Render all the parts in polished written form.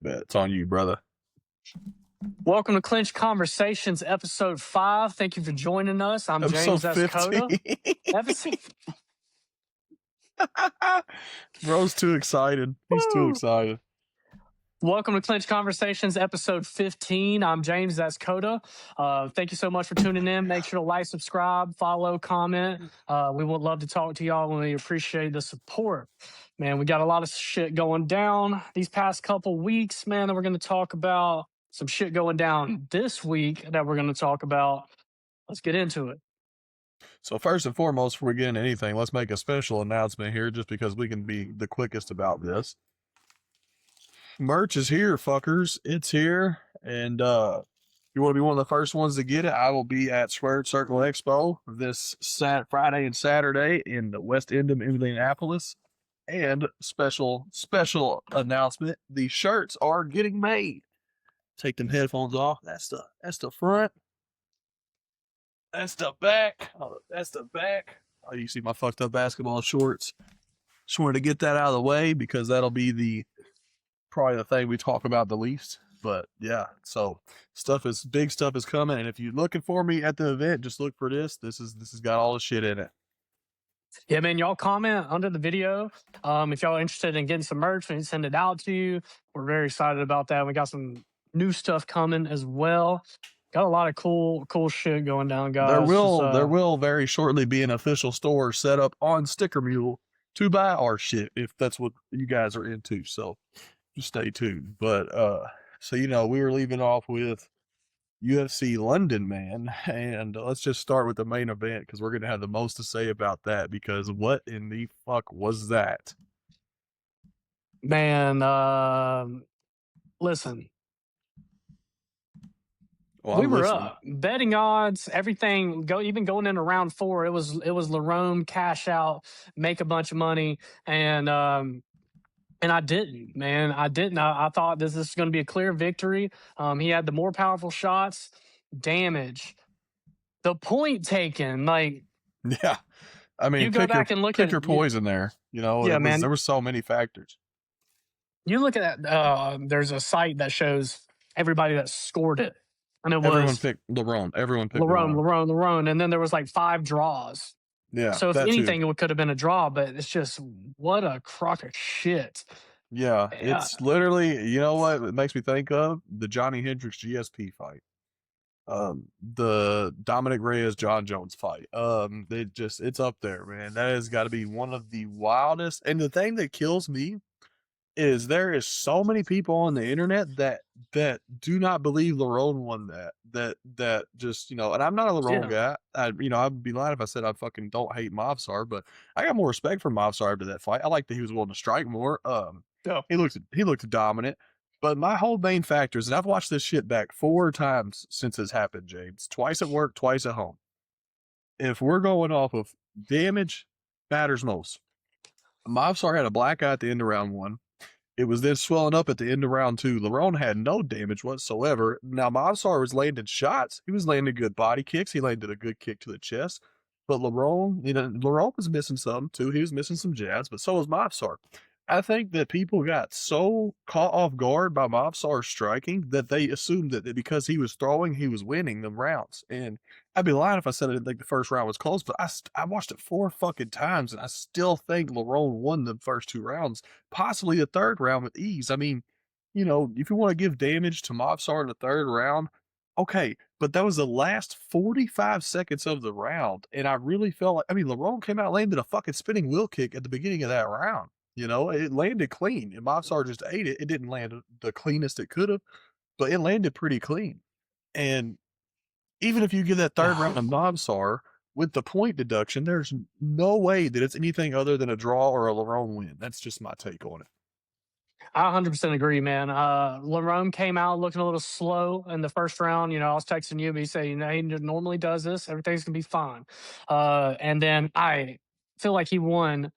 It's on you, brother. Welcome to Clinch Conversations, episode 5. Thank you for joining us. I'm Episode James S. Coda. 15. Episode Bro's too excited. He's too excited. Welcome to Clinch Conversations, episode 15. I'm James S. Coda. Thank you so much for tuning in. Make sure to like, subscribe, follow, comment. We would love to talk to y'all, and we appreciate the support. Man, we got a lot of shit going down these past couple weeks, man, that we're going to talk about. Some shit going down this week that we're going to talk about. Let's get into it. So first and foremost, before we get into anything, let's make a special announcement here just because we can be the quickest about this. Merch is here, fuckers. It's here. And if you want to be one of the first ones to get it, I will be at Squared Circle Expo this Friday and Saturday in the West End of Indianapolis. And special announcement, the shirts are getting made. Take them headphones off. That's the front. That's the back. Oh, that's the back. Oh, you see my fucked up basketball shorts. Just wanted to get that out of the way because that'll be probably the thing we talk about the least. But yeah, so big stuff is coming. And if you're looking for me at the event, just look for this. This has got all the shit in it. Yeah, man, y'all comment under the video. If y'all are interested in getting some merch, we can send it out to you. We're very excited about that. We got some new stuff coming as well. Got a lot of cool shit going down, guys. There will very shortly be an official store set up on Sticker Mule to buy our shit if that's what you guys are into. So just stay tuned. But so we were leaving off with UFC London, man, and let's just start with the main event because we're gonna have the most to say about that. Because what in the fuck was that, man? Listen, we were up betting odds, everything. Even going into round 4, it was Lerone cash out, make a bunch of money, and I didn't, man. I didn't. I thought this is going to be a clear victory. He had the more powerful shots, damage, the point taken. Like, yeah, I mean, you go back and look at your poison there. Yeah, man. There were so many factors. You look at that. There's a site that shows everybody that scored it, and everyone picked Lerone. Everyone picked Lerone, and then there was like 5 draws. Yeah. So if anything, it could have been a draw, but it's just what a crock of shit. Yeah, it's literally, you know what it makes me think of? The Johnny Hendricks GSP fight. The Dominic Reyes John Jones fight. It's up there, man. That has got to be one of the wildest. And the thing that kills me is there is so many people on the internet that do not believe Lerone won that just, and I'm not a Lerone guy. I'd be lying if I said I fucking don't hate Mavsar, but I got more respect for Mavsar after that fight. I like that he was willing to strike more. He looked dominant. But my whole main factor is, and I've watched this shit back 4 times since it's happened, James. Twice at work, twice at home. If we're going off of damage, matters most. Mavsar had a black eye at the end of round 1. It was then swelling up at the end of round 2. Lerone had no damage whatsoever. Now, Mavsar was landing shots. He was landing good body kicks. He landed a good kick to the chest. But Lerone was missing something too. He was missing some jabs, but so was Mavsar. I think that people got so caught off guard by Mavsar striking that they assumed that because he was throwing, he was winning them rounds. And I'd be lying if I said I didn't think the first round was close, but I watched it 4 fucking times, and I still think Lerone won the first 2 rounds, possibly the 3rd round with ease. I mean, if you want to give damage to Mavsar in the 3rd round, okay, but that was the last 45 seconds of the round, and I really felt like, Lerone came out and landed a fucking spinning wheel kick at the beginning of that round. It landed clean, and Mavsar just ate it. It didn't land the cleanest it could have, but it landed pretty clean. And even if you give that 3rd round to Mavsar with the point deduction, there's no way that it's anything other than a draw or a Lerone win. That's just my take on it. I 100% agree, man. Lerone came out looking a little slow in the first round. I was texting you, but he said, he normally does this. Everything's going to be fine. And then I feel like he won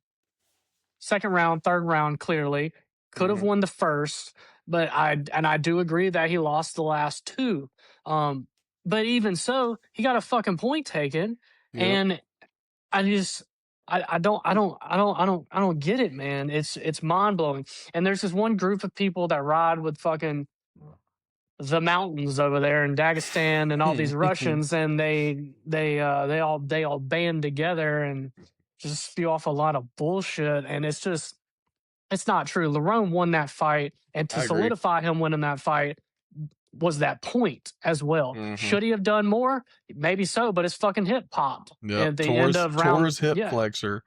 2nd round, 3rd round, clearly. Could have won the first, but I do agree that he lost the last 2. But even so, he got a fucking point taken. Yep. And I don't get it, man. It's mind blowing. And there's this one group of people that ride with fucking the mountains over there in Dagestan and all these Russians, and they all band together and just spew off a lot of bullshit. And it's not true. Lerone won that fight, and to I agree. solidify him winning that fight was that point as well. Mhm. Should he have done more? Maybe so, but his fucking hip popped Yep, at the end of tore round. his hip Yeah, flexor,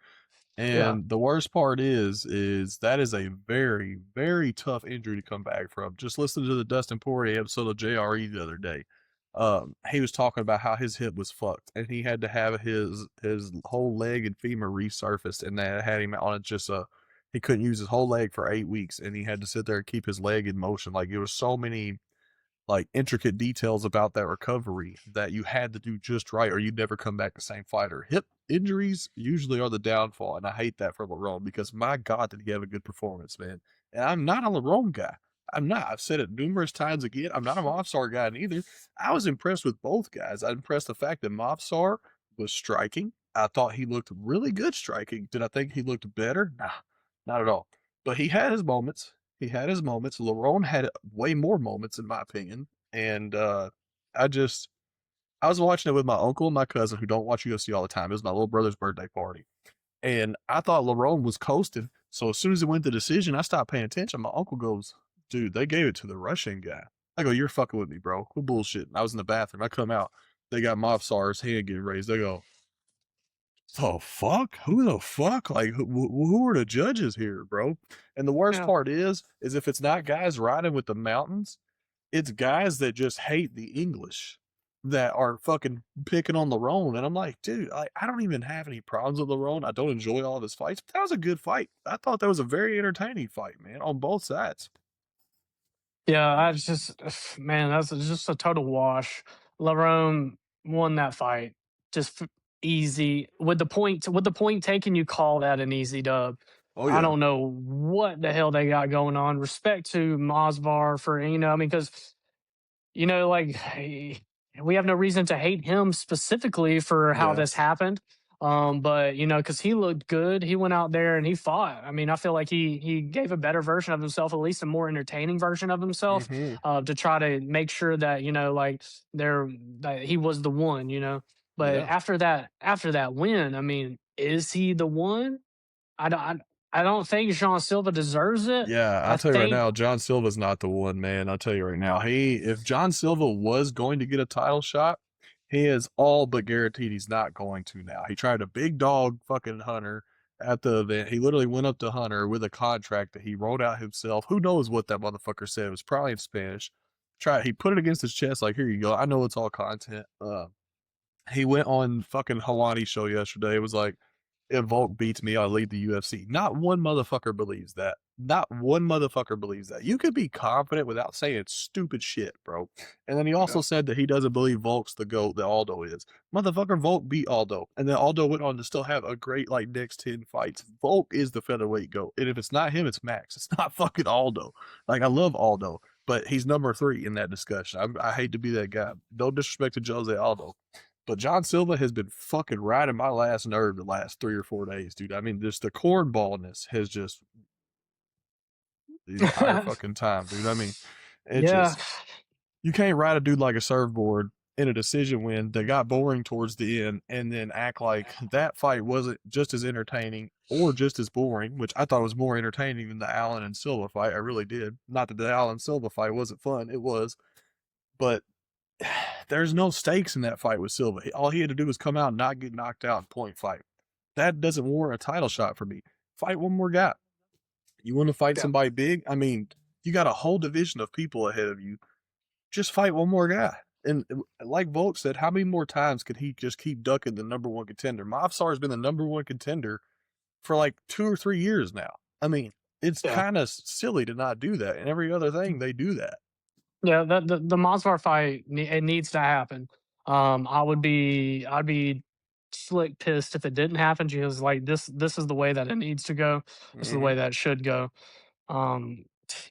yeah, and the worst part is that is a very, very tough injury to come back from. Just listen to the Dustin Poirier episode of JRE the other day. He was talking about how his hip was fucked, and he had to have his whole leg and femur resurfaced, and that had him on it just he couldn't use his whole leg for 8 weeks, and he had to sit there and keep his leg in motion. Like, it was so many like intricate details about that recovery that you had to do just right or you'd never come back the same fighter. Hip injuries usually are the downfall, and I hate that for Lerone because my God, did he have a good performance, man. And I'm not a Lerone guy. I'm not. I've said it numerous times again. I'm not a Mobstar guy neither. I was impressed with both guys. I impressed the fact that Mobstar was striking. I thought he looked really good striking. Did I think he looked better? Nah, not at all. But he had his moments. He had his moments. Lerone had way more moments, in my opinion. And I just I was watching it with my uncle and my cousin who don't watch UFC all the time. It was my little brother's birthday party. And I thought Lerone was coasting. So as soon as it went to decision, I stopped paying attention. My uncle goes, dude, they gave it to the Russian guy. I go, you're fucking with me, bro. Quit bullshit. I was in the bathroom. I come out. They got Mobsar's hand getting raised. They go, the fuck? Who the fuck? Like, who are the judges here, bro? And the worst yeah. part is if it's not guys riding with the mountains, it's guys that just hate the English that are fucking picking on Lerone. And I'm like, dude, I don't even have any problems with Lerone. I don't enjoy all of his fights. But that was a good fight. I thought that was a very entertaining fight, man, on both sides. Yeah, I just man, that's just a total wash. Lerone won that fight just easy with the point taken. You call that an easy dub. Oh I yeah. don't know what the hell they got going on. Respect to Mosvar for I mean, because like we have no reason to hate him specifically for how Yeah. this happened. But because he looked good, he went out there and he fought. I mean, I feel like he gave a better version of himself, at least a more entertaining version of himself, Hmm. to try to make sure that like there that he was the one. But Yeah. after that win, I mean, is he the one? I don't. I don't think Jean Silva deserves it. Yeah, I I'll tell you right think, now, John Silva's not the one, man. I'll tell you right now. If John Silva was going to get a title shot, he is all but guaranteed he's not going to now. He tried a big dog fucking Hunter at the event. He literally went up to Hunter with a contract that he wrote out himself. Who knows what that motherfucker said? It was probably in Spanish. He put it against his chest, like, here you go. I know it's all content. He went on fucking Hawani show yesterday. It was like, if Volk beats me, I'll lead the UFC. Not one motherfucker believes that. Not one motherfucker believes that. You could be confident without saying stupid shit, bro. And then he yeah, also said that he doesn't believe Volk's the GOAT that Aldo is. Motherfucker, Volk beat Aldo. And then Aldo went on to still have a great, like, next 10 fights. Volk is the featherweight GOAT. And if it's not him, it's Max. It's not fucking Aldo. Like, I love Aldo, but he's number 3 in that discussion. I hate to be that guy. No disrespect to Jose Aldo. But John Silva has been fucking riding my last nerve the last 3 or 4 days, dude. I mean, just the cornballness has just the entire fucking time, dude. I mean, it yeah. just you can't ride a dude like a surfboard in a decision win that got boring towards the end and then act like that fight wasn't just as entertaining or just as boring, which I thought was more entertaining than the Allen and Silva fight. I really did. Not that the Allen Silva fight wasn't fun. It was. But there's no stakes in that fight with Silva. All he had to do was come out and not get knocked out and point fight. That doesn't warrant a title shot for me. Fight one more guy. You want to fight Yeah. somebody big? I mean, you got a whole division of people ahead of you. Just fight one more guy. And like Volk said, how many more times could he just keep ducking the number one contender? Mobstar has been the number one contender for like 2 or 3 years now. I mean, it's Yeah. kind of silly to not do that. And every other thing, they do that. Yeah, the Mosvar fight, it needs to happen. I'd be slick pissed if it didn't happen because like this is the way that it needs to go. This is the Hmm. way that it should go. Um,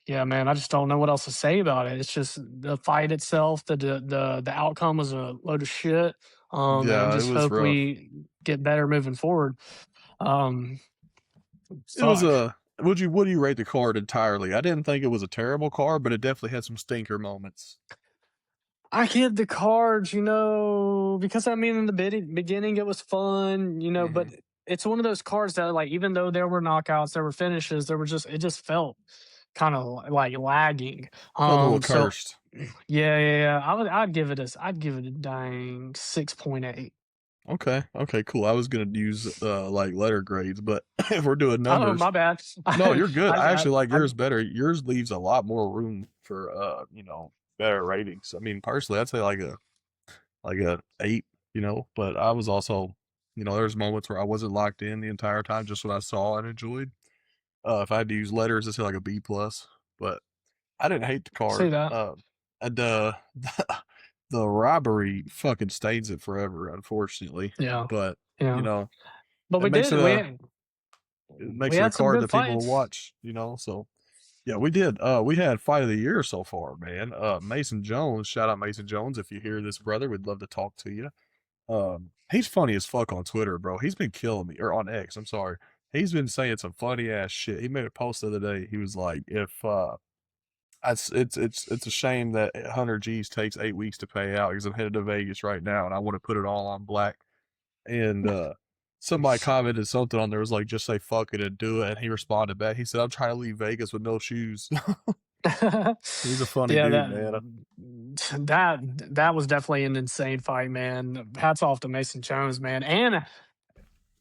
yeah, man, I just don't know what else to say about it. It's just the fight itself, the outcome was a load of shit. And Yeah, it just was hope rough. we get better moving forward. Um, It was fuck. a what do you rate the card entirely? I didn't think it was a terrible card, but it definitely had some stinker moments. I hid the cards, because I mean, in the beginning it was fun, but Hmm. it's one of those cards that, like, even though there were knockouts, there were finishes, it just felt kind of like lagging. Felt a little So cursed. yeah. I'd give it a dang 6.8. Okay, cool. I was gonna use like letter grades, but if we're doing Oh, numbers, my bad. no, I, you're good. I I, actually like I, yours better. Yours leaves a lot more room for better ratings. I mean, personally, I'd say like a 8, but I was also, there's moments where I wasn't locked in the entire time, just what I saw and enjoyed. If I had to use letters, I'd say like a B plus, but I didn't hate the see card. that. And the robbery fucking stains it forever, unfortunately. Yeah, But you yeah. know, But it makes it a it we makes it a had some card good that people will fights. watch. So yeah, we did. We had fight of the year so far, man. Mason Jones, shout out Mason Jones. If you hear this, brother, we'd love to talk to you. He's funny as fuck on Twitter, bro. He's been killing me, or on X. I'm sorry. He's been saying some funny ass shit. He made a post the other day. He was like, if it's a shame that 100 G's takes 8 weeks to pay out because I'm headed to Vegas right now and I want to put it all on black. And somebody commented something on there was like, just say fuck it and do it. And he responded back. He said, I'm trying to leave Vegas with no shoes. He's a funny Yeah, dude, man. that was definitely an insane fight, man. Hats off to Mason Jones, man. And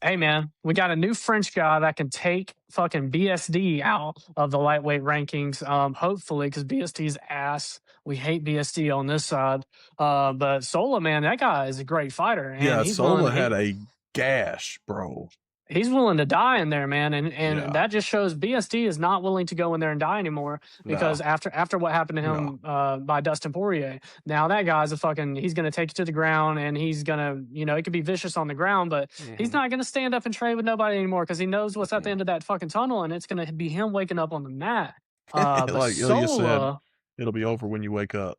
hey, man, we got a new French guy that can take fucking BSD out of the lightweight rankings. Hopefully, because BSD's ass. We hate BSD on this side. But Sola, man, that guy is a great fighter, and Yeah, Sola had a gash, bro. he's willing to die in there, man, and Yeah. that just shows BSD is not willing to go in there and die anymore No. because after what happened to No. him by Dustin Poirier, now that guy's he's gonna take you to the ground and he's gonna it could be vicious on the ground, but he's Hmm. not gonna stand up and trade with nobody anymore because he knows what's at the end of that fucking tunnel and it's gonna be him waking up on the mat. But Like Ilya said, Sola, it'll be over when you wake up.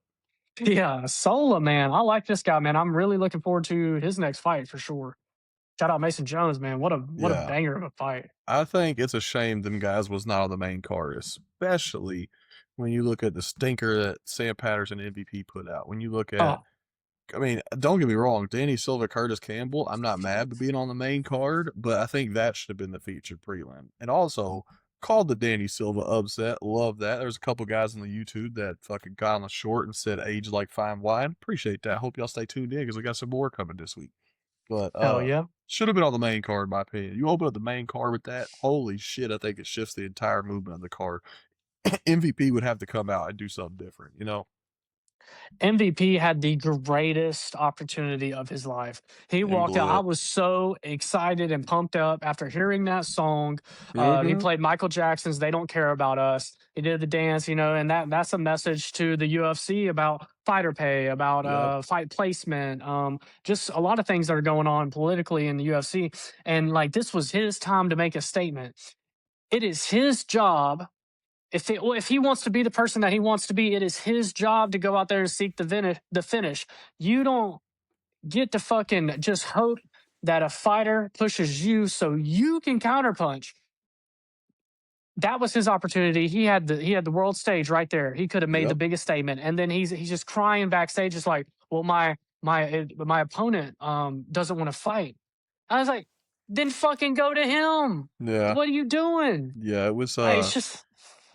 yeah, Sola, man, I like this guy, man. I'm really looking forward to his next fight for sure. Shout out Mason Jones, man. What a Yeah. banger of a fight. I think it's a shame them guys was not on the main card, especially when you look at the stinker that Sam Patterson MVP put out. When you look at, Oh, I mean, don't get me wrong, Danny Silva, Curtis Campbell, I'm not mad with being on the main card, but I think that should have been the featured prelim. And also, called the Danny Silva upset. Love that. There's a couple guys on the YouTube that fucking got on the short and said age like fine wine. Appreciate that. Hope y'all stay tuned in because we got some more coming this week. But hell yeah. should have been on the main card, in my opinion. You open up the main card with that, holy shit! I think it shifts the entire movement of the card. MVP would have to come out and do something different. MVP had the greatest opportunity of his life. He And walked out. blew I it. was so excited and pumped up after hearing that song. He Mm-hmm. played Michael Jackson's "They Don't Care About Us." He did the dance, and that's a message to the UFC about fighter pay, about Yep. fight placement, just a lot of things that are going on politically in the UFC. And like this was his time to make a statement. It is his job if he wants to be the person that he wants to be, it is his job to go out there and seek the finish. You don't get to fucking just hope that a fighter pushes you so you can counterpunch. That was his opportunity. He had the world stage right there. He could have made the Yep. biggest statement, and then he's just crying backstage, just like, "Well, my opponent doesn't want to fight." I was like, "Then fucking go to him. Yeah. What are you doing?" Yeah. It was Like, it's just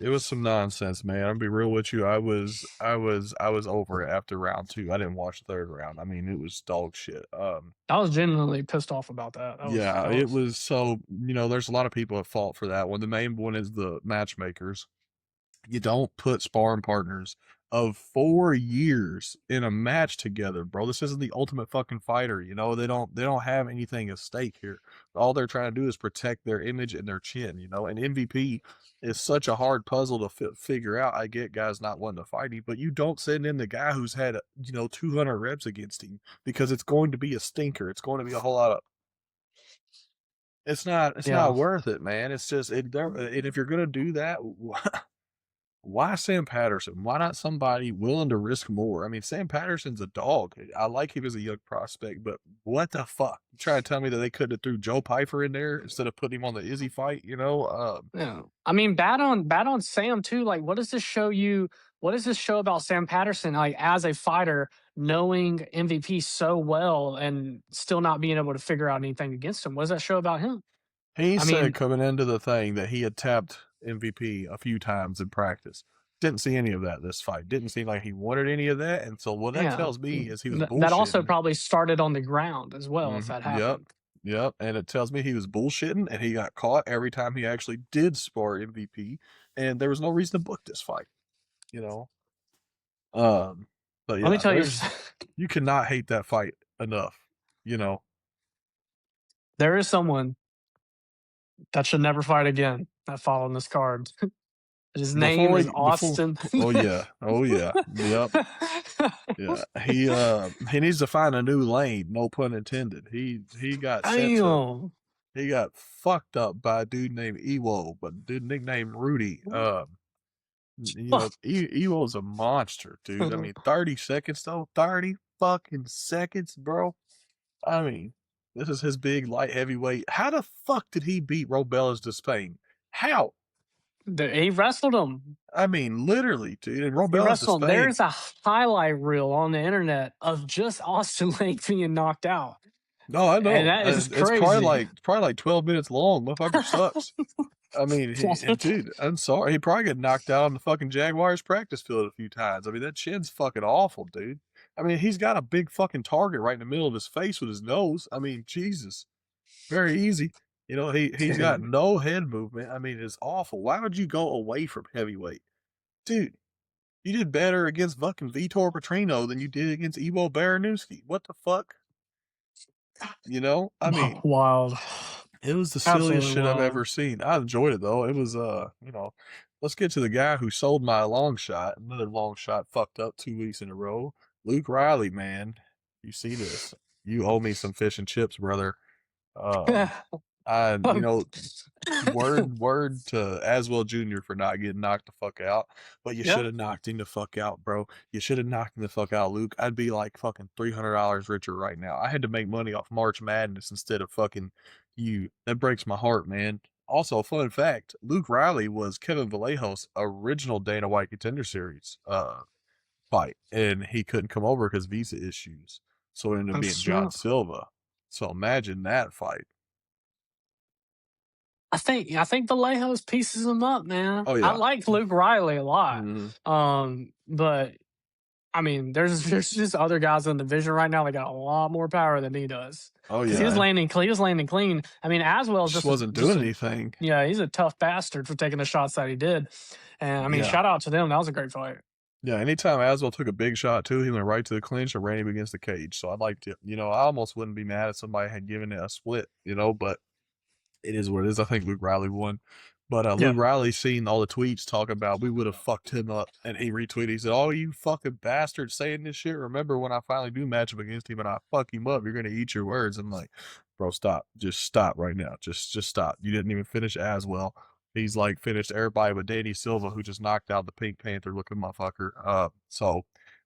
it was some nonsense, man. I'll be real with you. I was over it after round two. I didn't watch the third round. I mean, it was dog shit. I was genuinely pissed off about that. Yeah, That it was was so, there's a lot of people at fault for that one. The main one is the matchmakers. You don't put sparring partners of 4 years in a match together, bro. This isn't the ultimate fucking fighter. They don't have anything at stake here. All they're trying to do is protect their image and their chin. And MVP is such a hard puzzle to figure out. I get guys not wanting to fight him, but you don't send in the guy who's had 200 reps against him because it's going to be a stinker. It's going to be a whole lot of. It's not yeah. worth it, man. It's just and if you're gonna do that, why Sam Patterson? Why not somebody willing to risk more? I mean, Sam Patterson's a dog. I like him as a young prospect, but what the fuck? You trying to tell me that they could have threw Joe Pyfer in there instead of putting him on the Izzy fight? You know, Yeah. I mean, bad on Sam too. Like, what does this show you? What does this show about Sam Patterson, like as a fighter, knowing MVP so well and still not being able to figure out anything against him? What does that show about him? he I said mean, coming into the thing that he had tapped MVP a few times in practice. Didn't see any of that this fight. Didn't seem like he wanted any of that. And so what that yeah, tells me is he was that also bullshitting. probably started on the ground as well, if Mhm. that Yep. happened. Yep. And it tells me he was bullshitting and he got caught every time he actually did spar MVP. And there was no reason to book this fight, you know? Um, but Let me yeah, tell you, you cannot hate that fight enough, you know? there is someone that should never fight again that followed this card. His name is Before, Austin. oh yeah. Oh yeah. Yep. Yeah. He needs to find a new lane, no pun intended. He got sent to Damn. he got fucked up by a dude named Ewo, but dude nicknamed Rudy. You know, Ewo's a monster, dude. I mean, 30 seconds though, 30 fucking seconds, bro. I mean, this is his big light heavyweight. How the fuck did he beat Robelas Despain? How? He wrestled him. I mean, literally, dude. And He Robelas wrestled him. Despain. There's a highlight reel on the internet of just Austin Lake being knocked out. No, I And know. that is It's probably crazy. like 12 minutes long. Motherfucker sucks. I mean, dude, I'm sorry. He probably got knocked out on the fucking Jaguars practice field a few times. I mean, that chin's fucking awful, dude. I mean, he's got a big fucking target right in the middle of his face with his nose. I mean, Jesus, very easy. You know, he's got Dude, no head movement. I mean, it's awful. Why would you go away from heavyweight, dude? You did better against fucking Vitor Petrino than you did against Ivo Baranowski. What the fuck? You know, I mean, wild. it was the silliest Absolutely shit I've wild. ever seen. I enjoyed it though. It was you know, let's get to the guy who sold my long shot. Another long shot fucked up 2 weeks in a row. Luke Riley, man. You see this. You owe me some fish and chips, brother. Um you know, word to Aswell Jr. for not getting knocked the fuck out. But you Yeah. should have knocked him the fuck out, bro. You should have knocked him the fuck out, Luke. I'd be like fucking $300 richer right now. I had to make money off March Madness instead of fucking you. That breaks my heart, man. Also, fun fact: Luke Riley was Kevin Vallejo's original Dana White Contender Series fight, and he couldn't come over because visa issues. So it ended up being That's John true. Silva. So imagine that fight. I think Vallejo's pieces him up, man. Oh I yeah. like Luke Riley a lot. Mhm. But I mean, there's just other guys in the division right now that got a lot more power than he does. Oh Because he was yeah. landing clean. He was landing clean. I mean, Aswell is Just just a, wasn't just doing a anything. yeah, he's a tough bastard for taking the shots that he did. And I mean, Yeah. shout out to them. That was a great fight. Yeah, anytime Aswell took a big shot too, he went right to the clinch and ran him against the cage. So I'd like to, you know, I almost wouldn't be mad if somebody had given it a split, you know, but it is what it is. I think Luke Riley won. But Yeah. Luke Riley seen all the tweets talking about we would have fucked him up, and he retweeted. He said, "Oh, you fucking bastards saying this shit! Remember when I finally do match up against him and I fuck him up? You're gonna eat your words." I'm like, bro, stop. Just stop right now. Just stop. You didn't even finish as well. He's like finished everybody but Danny Silva, who just knocked out the Pink Panther looking motherfucker. So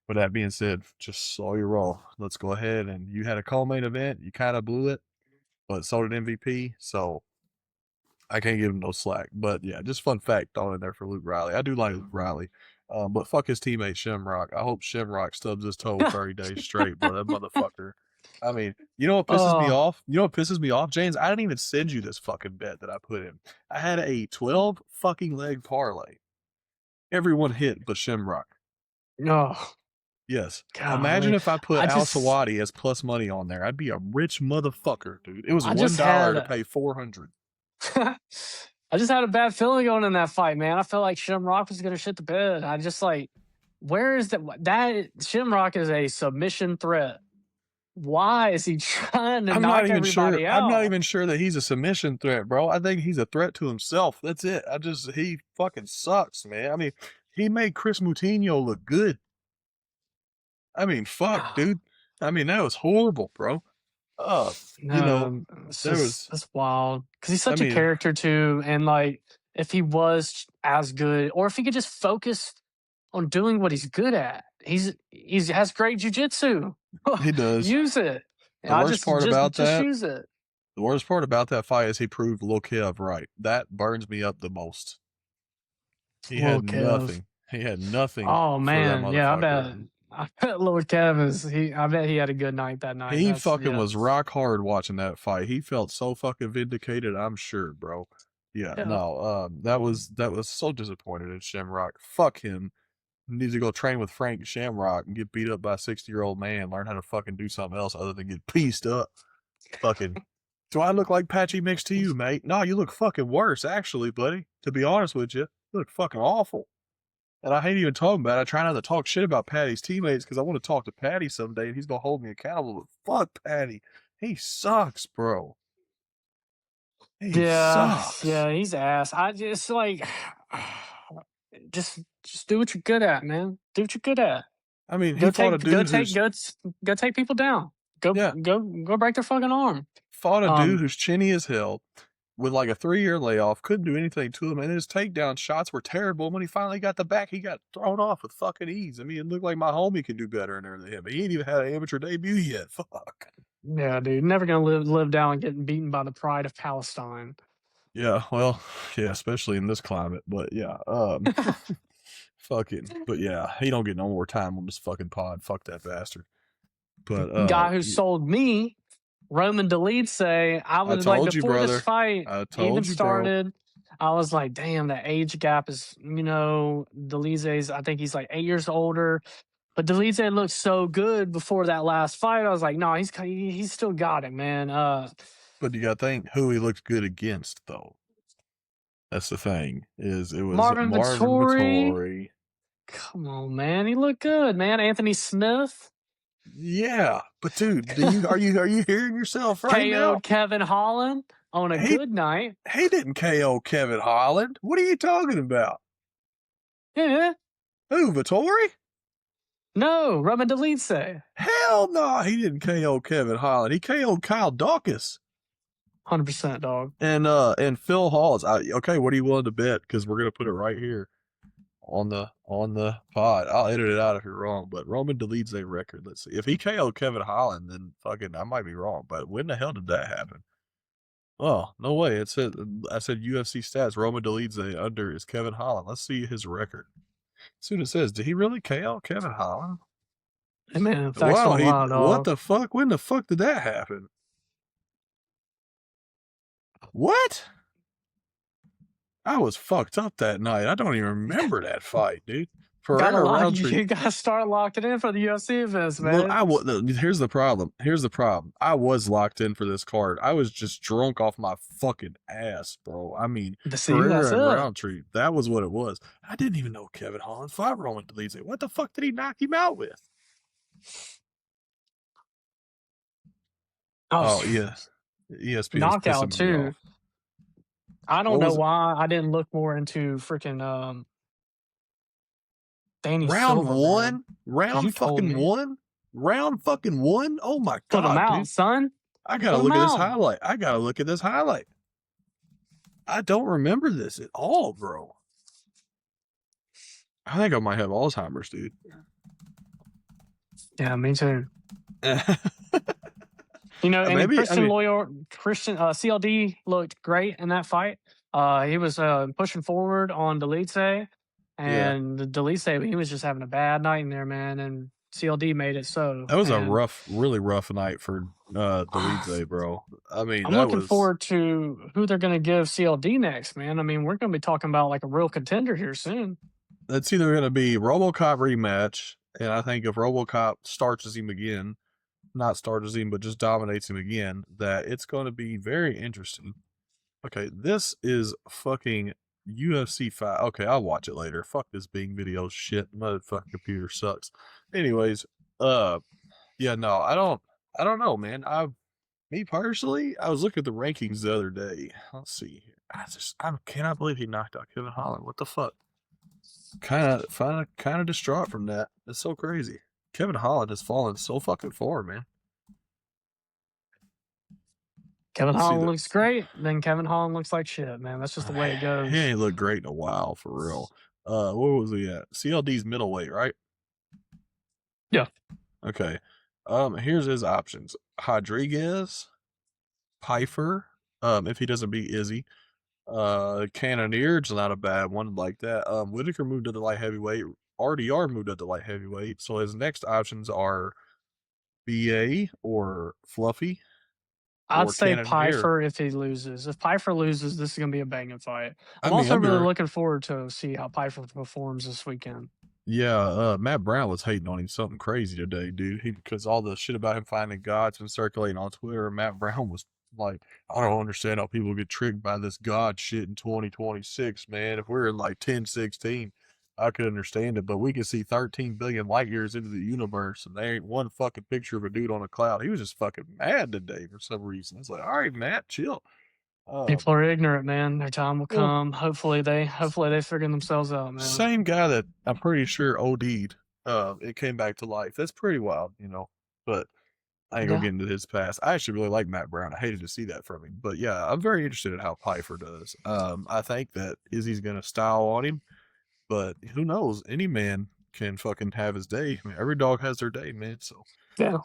with that being said, just slow your roll. Let's go ahead and you had a co-main event. You kind of blew it, but so did MVP. So I can't give him no slack. But yeah, just fun fact thrown in there for Luke Riley. I do like Luke Riley. But fuck his teammate Shamrock. I hope Shamrock stubs his toe 30 days straight, bro. That motherfucker. I mean, you know what pisses me Oh, off? You know what pisses me off, James? I didn't even send you this fucking bet that I put in. I had a 12 fucking leg parlay. Everyone hit but Shamrock. no. Yes. Imagine Golly. if I put I Al just Sawadi as plus money on there. I'd be a rich motherfucker, dude. It was I just $1 to had pay 400. I just had a bad feeling going in that fight, man. I felt like Shamrock was gonna shit the bed. I just like, where is that Shamrock is a submission threat. Why is he trying to knock everybody I'm not out? even sure that he's a submission threat, bro. I think he's a threat to himself. That's it. He fucking sucks, man. I mean, he made Chris Moutinho look good. I mean, fuck, dude. I mean, that was horrible, bro. You know, It's there just was, it's wild because he's I such a mean, character too, and like if he was as good, or if he could just focus on doing what he's good at. He's has great jujitsu. He does. Use it. The I worst just part just about just that, use it. the worst part about that fight is he proved Lil Kev right. That burns me up the most. He had Little Kev. nothing. He had nothing Oh for that man, yeah, I bet. motherfucker. I bet Lord Kev is he. I bet he had a good night that night. He That's fucking yeah, was rock hard watching that fight. He felt so fucking vindicated, I'm sure, bro. Yeah, yeah. no, that was so disappointed in Shamrock. Fuck him. He needs to go train with Frank Shamrock and get beat up by a 60-year-old man. Learn how to fucking do something else other than get pieced up. Fucking. Do I look like Patchy Mix to you, mate? No, you look fucking worse, actually, buddy. To be honest with you, you look fucking awful. And I hate even talking about it. I try not to talk shit about Patty's teammates because I want to talk to Patty someday and he's going to hold me accountable. But fuck Patty. He sucks, bro. He Yeah, sucks. yeah, he's ass. I just like just do what you're good at, man. Do what you're good at. I mean, he fought a dude who's, Go take people down. Go yeah, go break their fucking arm. fought a dude Um, who's chinny as hell with like a 3-year layoff, couldn't do anything to him, and his takedown shots were terrible. When he finally got the back, he got thrown off with fucking ease. I mean, it looked like my homie could do better in there than him. He ain't even had an amateur debut yet. Fuck. yeah, dude, never gonna live down getting beaten by the pride of Palestine. Yeah, well, yeah, especially in this climate. But yeah, fucking, but yeah, he don't get no more time on this fucking pod. Fuck that bastard. But Guy who sold me Roman Dolidze, I I was like, told you, before this brother. fight I even told you, bro. started, I was like, damn, that age gap is, Dolidze's, I think he's like 8 years older. But Dolidze looked so good before that last fight. I was like, no, he's still got it, man. But you got to think who he looked good against, though. That's the thing. Is it was Marvin Marvin Vittori, Vittori. come on, man, he looked good, man. Anthony Smith Yeah, but dude, are you hearing yourself right now? KO'd Kevin Holland on a He good night. he didn't KO Kevin Holland. What are you talking about? Yeah, Who, Vittori? no, Roman Dolidze, Hell no, he didn't KO Kevin Holland. He KO'd Kyle Dawkins 100% dog. and Phil Halls. Okay, what are you willing to bet? Because we're gonna put it right here on the pod. I'll edit it out if you're wrong. But Roman Dolidze record. Let's see. If he KO'd Kevin Holland, then fucking I might be wrong. But when the hell did that happen? Oh, no way. I said UFC stats. Roman Dolidze under is Kevin Holland. Let's see his record. Soon it says, did he really KO Kevin Holland? Hey, man, facts Wow, don't lie, what dog. the fuck? When the fuck did that happen? What? I was fucked up that night. I don't even remember that fight, dude. Gotta Pereira lock. Roundtree. You gotta start locking in for the UFC events, Look, man. here's the problem. Here's the problem. I was locked in for this card. I was just drunk off my fucking ass, bro. I mean, See, that's Pereira and it. Roundtree. That was what it was. I didn't even know Kevin Holland fought Roman Dolidze. What the fuck did he knock him out with? Oh Oh, yeah, ESPN's knockout pissing me too. off. I don't What know was it? why I didn't look more into freaking Danny Round Silver, man. one? Because you Round told fucking me. one? Round fucking one? Oh my Put him god, out, dude. son. I gotta Put him look at this out. highlight. I gotta look at this highlight. I don't remember this at all, bro. I think I might have Alzheimer's, dude. Yeah, me too. And then Maybe, I mean, Christian CLD looked great in that fight. He was pushing forward on Delise, yeah. and the Delise, he was just having a bad night in there, man. And CLD made it so. That was a And really rough night for Dolidze, bro. I mean, I'm that looking was forward to who they're going to give CLD next, man. I mean, we're going to be talking about like a real contender here soon. that's either gonna be RoboCop rematch, and I think if RoboCop starches him again, not starches him, but just dominates him again, that it's gonna be very interesting. Okay, this is fucking UFC 5. Okay, I'll watch it later. Fuck this Bing video shit. Motherfucking computer sucks. Anyways, yeah, no, I don't know, man. Me personally, I was looking at the rankings the other day. Let's see here. I cannot believe he knocked out Kevin Holland. What the fuck? Kind of distraught from that. It's so crazy. Kevin Holland has fallen so fucking far, man. Kevin You see Holland the looks great, then Kevin Holland looks like shit, man. That's just the way it he goes. ain't looked great in a while for real. Where was he at? CLD's middleweight, right? Yeah. Okay. Here's his options: Rodriguez, Pyfer. If he doesn't beat Izzy, Cannonier's not a bad one like that. Whitaker moved to the light heavyweight. RDR moved up to light heavyweight. So his next options are BA or Fluffy I'd or say Cannonier. Pyfer if he loses. If Pyfer loses, this is gonna be a banging fight. I I'm mean, also I'd be really right. looking forward to see how Pyfer performs this weekend. Yeah, Matt Brown was hating on him something crazy today, dude. Because all the shit about him finding God's been circulating on Twitter. Matt Brown was like, I don't understand how people get tricked by this God shit in 2026, man. If we're in like 1016, I could understand it, but we can see 13 billion light years into the universe, and there ain't one fucking picture of a dude on a cloud. He was just fucking mad today for some reason. I was like, all right, Matt, chill. People are ignorant, man. Their time will Well, come. Hopefully they figure themselves out, man. same guy that I'm pretty sure OD'd, it came back to life. That's pretty wild, you know. But I ain't gonna Yeah. get into his past. I actually really like Matt Brown. I hated to see that from him. But yeah, I'm very interested in how Pyfer does. I think that Izzy's gonna style on him, but who knows? Any man can fucking have his day. I mean, every dog has their day, man. So Yeah.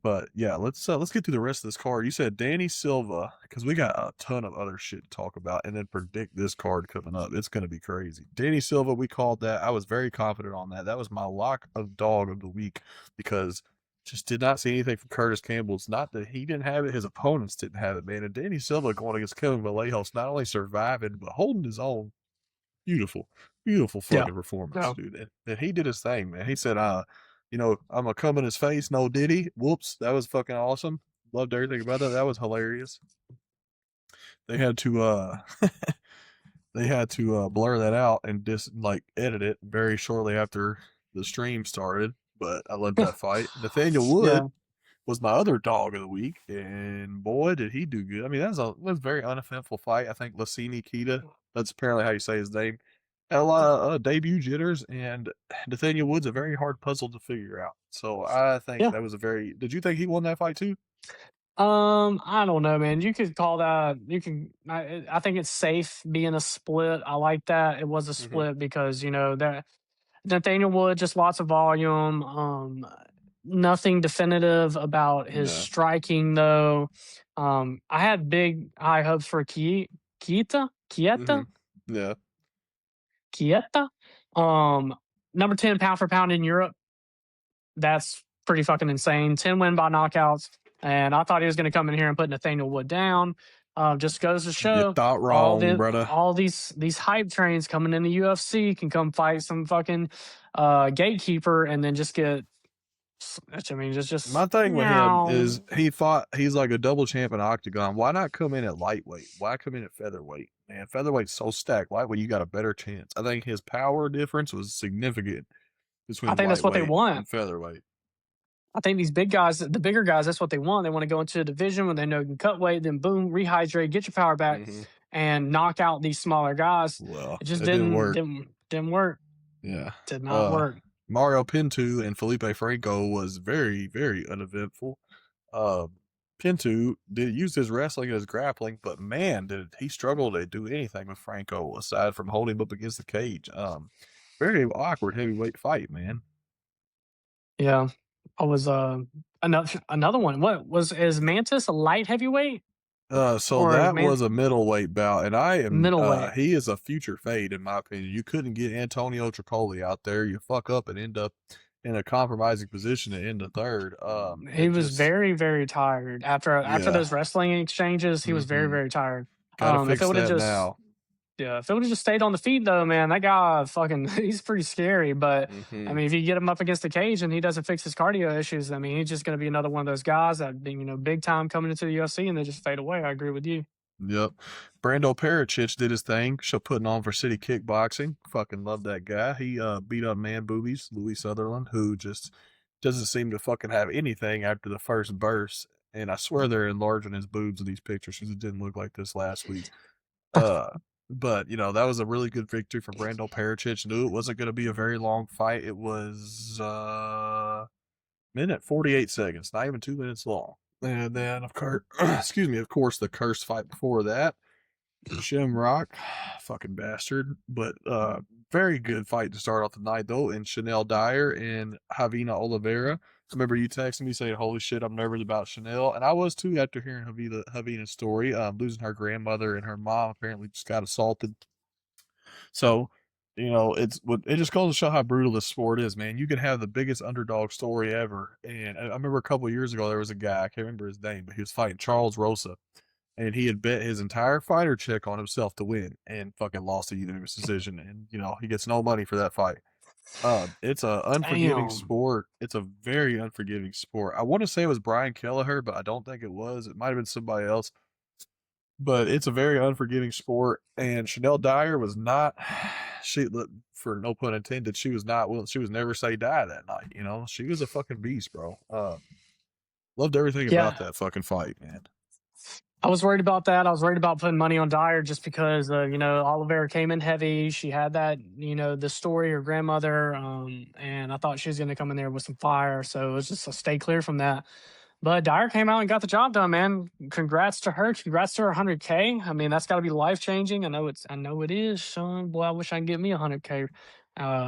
but yeah, let's get through the rest of this card. You said Danny Silva, because we got a ton of other shit to talk about, and then predict this card coming up. It's gonna be crazy. Danny Silva, we called that. I was very confident on that. That was my lock of dog of the week because just did not see anything from Curtis Campbell. It's not that he didn't have it, his opponents didn't have it, man. And Danny Silva going against Kevin Vallejos, not only surviving but holding his own. Beautiful, beautiful Yeah. fucking performance, Yeah. dude. And he did his thing, man. He said, I'm gonna come in his face, no diddy. Whoops, that was fucking awesome. Loved everything about that. That was hilarious. They had to they had to blur that out and just like edit it very shortly after the stream started. But I loved that fight. Nathaniel Yeah. Wood was my other dog of the week, and boy, did he do good. I mean, that was a very uneventful fight. I think Lassini Kita, that's apparently how you say his name, had a lot of debut jitters, and Nathaniel Wood's a very hard puzzle to figure out. So I think Yeah. that was a very. Did you think he won that fight too? I don't know, man. You could call that. You can. I think it's safe being a split. I like that. It was a Mm-hmm. split because that Nathaniel Wood just lots of volume. Nothing definitive about his Yeah. striking though. I had big high hopes for Kieta, Mm-hmm. Kieta, Yeah. Kieta. Um, Number 10 pound for pound in Europe. That's pretty fucking insane. 10 win by knockouts. And I thought he was going to come in here and put Nathaniel Wood down. Just goes to You show thought all wrong, the brother. all these hype trains coming in the UFC can come fight some fucking gatekeeper and then just get. I mean, just My thing with him is meow. he's like a double champ in octagon. Why not come in at lightweight? Why come in at featherweight? Man, featherweight's so stacked. Lightweight, you got a better chance. I think his power difference was significant I between think that's what they lightweight want. and featherweight. I think these big guys, the bigger guys, that's what they want. They want to go into a division when they know you can cut weight, then boom, rehydrate, get your power back, Hmm. and knock out these smaller guys. Well, It just it didn't work. didn't work. Yeah. Did not work. Mario Pinto and Felipe Franco was very, very uneventful. Uh, Pinto did use his wrestling and his grappling, but man, did he struggle to do anything with Franco aside from holding him up against the cage. Very awkward heavyweight fight, man. Yeah. I was another one. What was is Mantis a light heavyweight So or is that Man was a middleweight bout, and middleweight? he is a future fade in my opinion. You couldn't get Antonio Tricoli out there. You fuck up and end up in a compromising position to end the third. He It was just very, very tired after yeah. those wrestling exchanges. He was very, Mm-hmm. very tired. Got to If it fix would have that just now. Yeah, if it would have just stayed on the feet though, man, that guy fucking he's pretty scary. But I Mm-hmm. mean, if you get him up against the cage and he doesn't fix his cardio issues, I mean, he's just going to be another one of those guys that big time coming into the UFC and they just fade away. I agree with you. Yep. Brando Parachich did his thing. She'll putting on for City Kickboxing. Fucking love that guy. He beat up Man Boobies, Louis Sutherland, who just doesn't seem to fucking have anything after the first burst. And I swear they're enlarging his boobs in these pictures because it didn't look like this last week. Uh, but that was a really good victory for Brando Parachich. Knew it wasn't going to be a very long fight. It was minute 48 seconds, not even 2 minutes long. And then of course, excuse me, of course, the cursed fight before that, Shamrock, fucking bastard, but very good fight to start off the night though. And Chanel Dyer and Javina Oliveira. I remember you texting me saying, "Holy shit, I'm nervous about Chanel," and I was too after hearing Javina's story, losing her grandmother and her mom apparently just got assaulted. So, it just goes to show how brutal this sport is, man. You can have the biggest underdog story ever, and I remember a couple years ago there was a guy, I can't remember his name, but he was fighting Charles Rosa, and he had bet his entire fighter check on himself to win, and fucking lost a unanimous decision, and he gets no money for that fight. It's a unforgiving Damn. sport. It's a very unforgiving sport. I want to say it was Brian Kelleher, but I don't think it was. It might have been somebody else. But it's a very unforgiving sport, and Chanel Dyer was not. She, for no pun intended, she was not. Well, she was never say die that night. She was a fucking beast, bro. Loved everything about Yeah. that fucking fight, man. I was worried about that. I was worried about putting money on Dyer just because, Oliveira came in heavy. She had that, the story, her grandmother, and I thought she was going to come in there with some fire. So it was just a stay clear from that. But Dyer came out and got the job done, man. Congrats to her. Congrats to her 100K. I mean, that's got to be life changing. I know it is, son. Boy, I wish I could get me 100K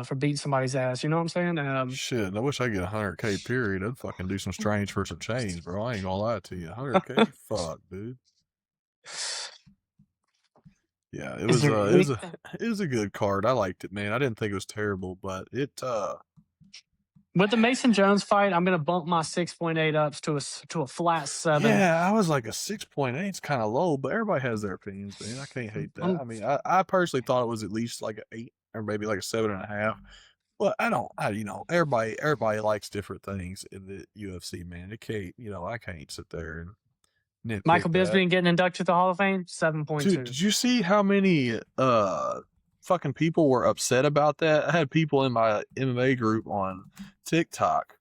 for beating somebody's ass. You know what I'm saying? Shit, I wish I get 100K period. I'd fucking do some strange for some change, bro. I ain't gonna lie to you. 100K, fuck, dude. Yeah, it Is was there it was any? a it was a good card. I liked it, man. I didn't think it was terrible, but With the Mason Jones fight, I'm gonna bump my 6.8 ups to a flat 7. yeah, I was like a 6.8 is kind of low, but everybody has their opinions, man. I can't hate that. I'm I mean, I personally thought it was at least like an 8 or maybe like a 7.5. But I don't, everybody likes different things in the UFC, man. It can't, I can't sit there and nitpick Michael that. Bisping getting inducted to the Hall of Fame, Dude, 7.2. did you see how many fucking people were upset about that? I had people in my MMA group on TikTok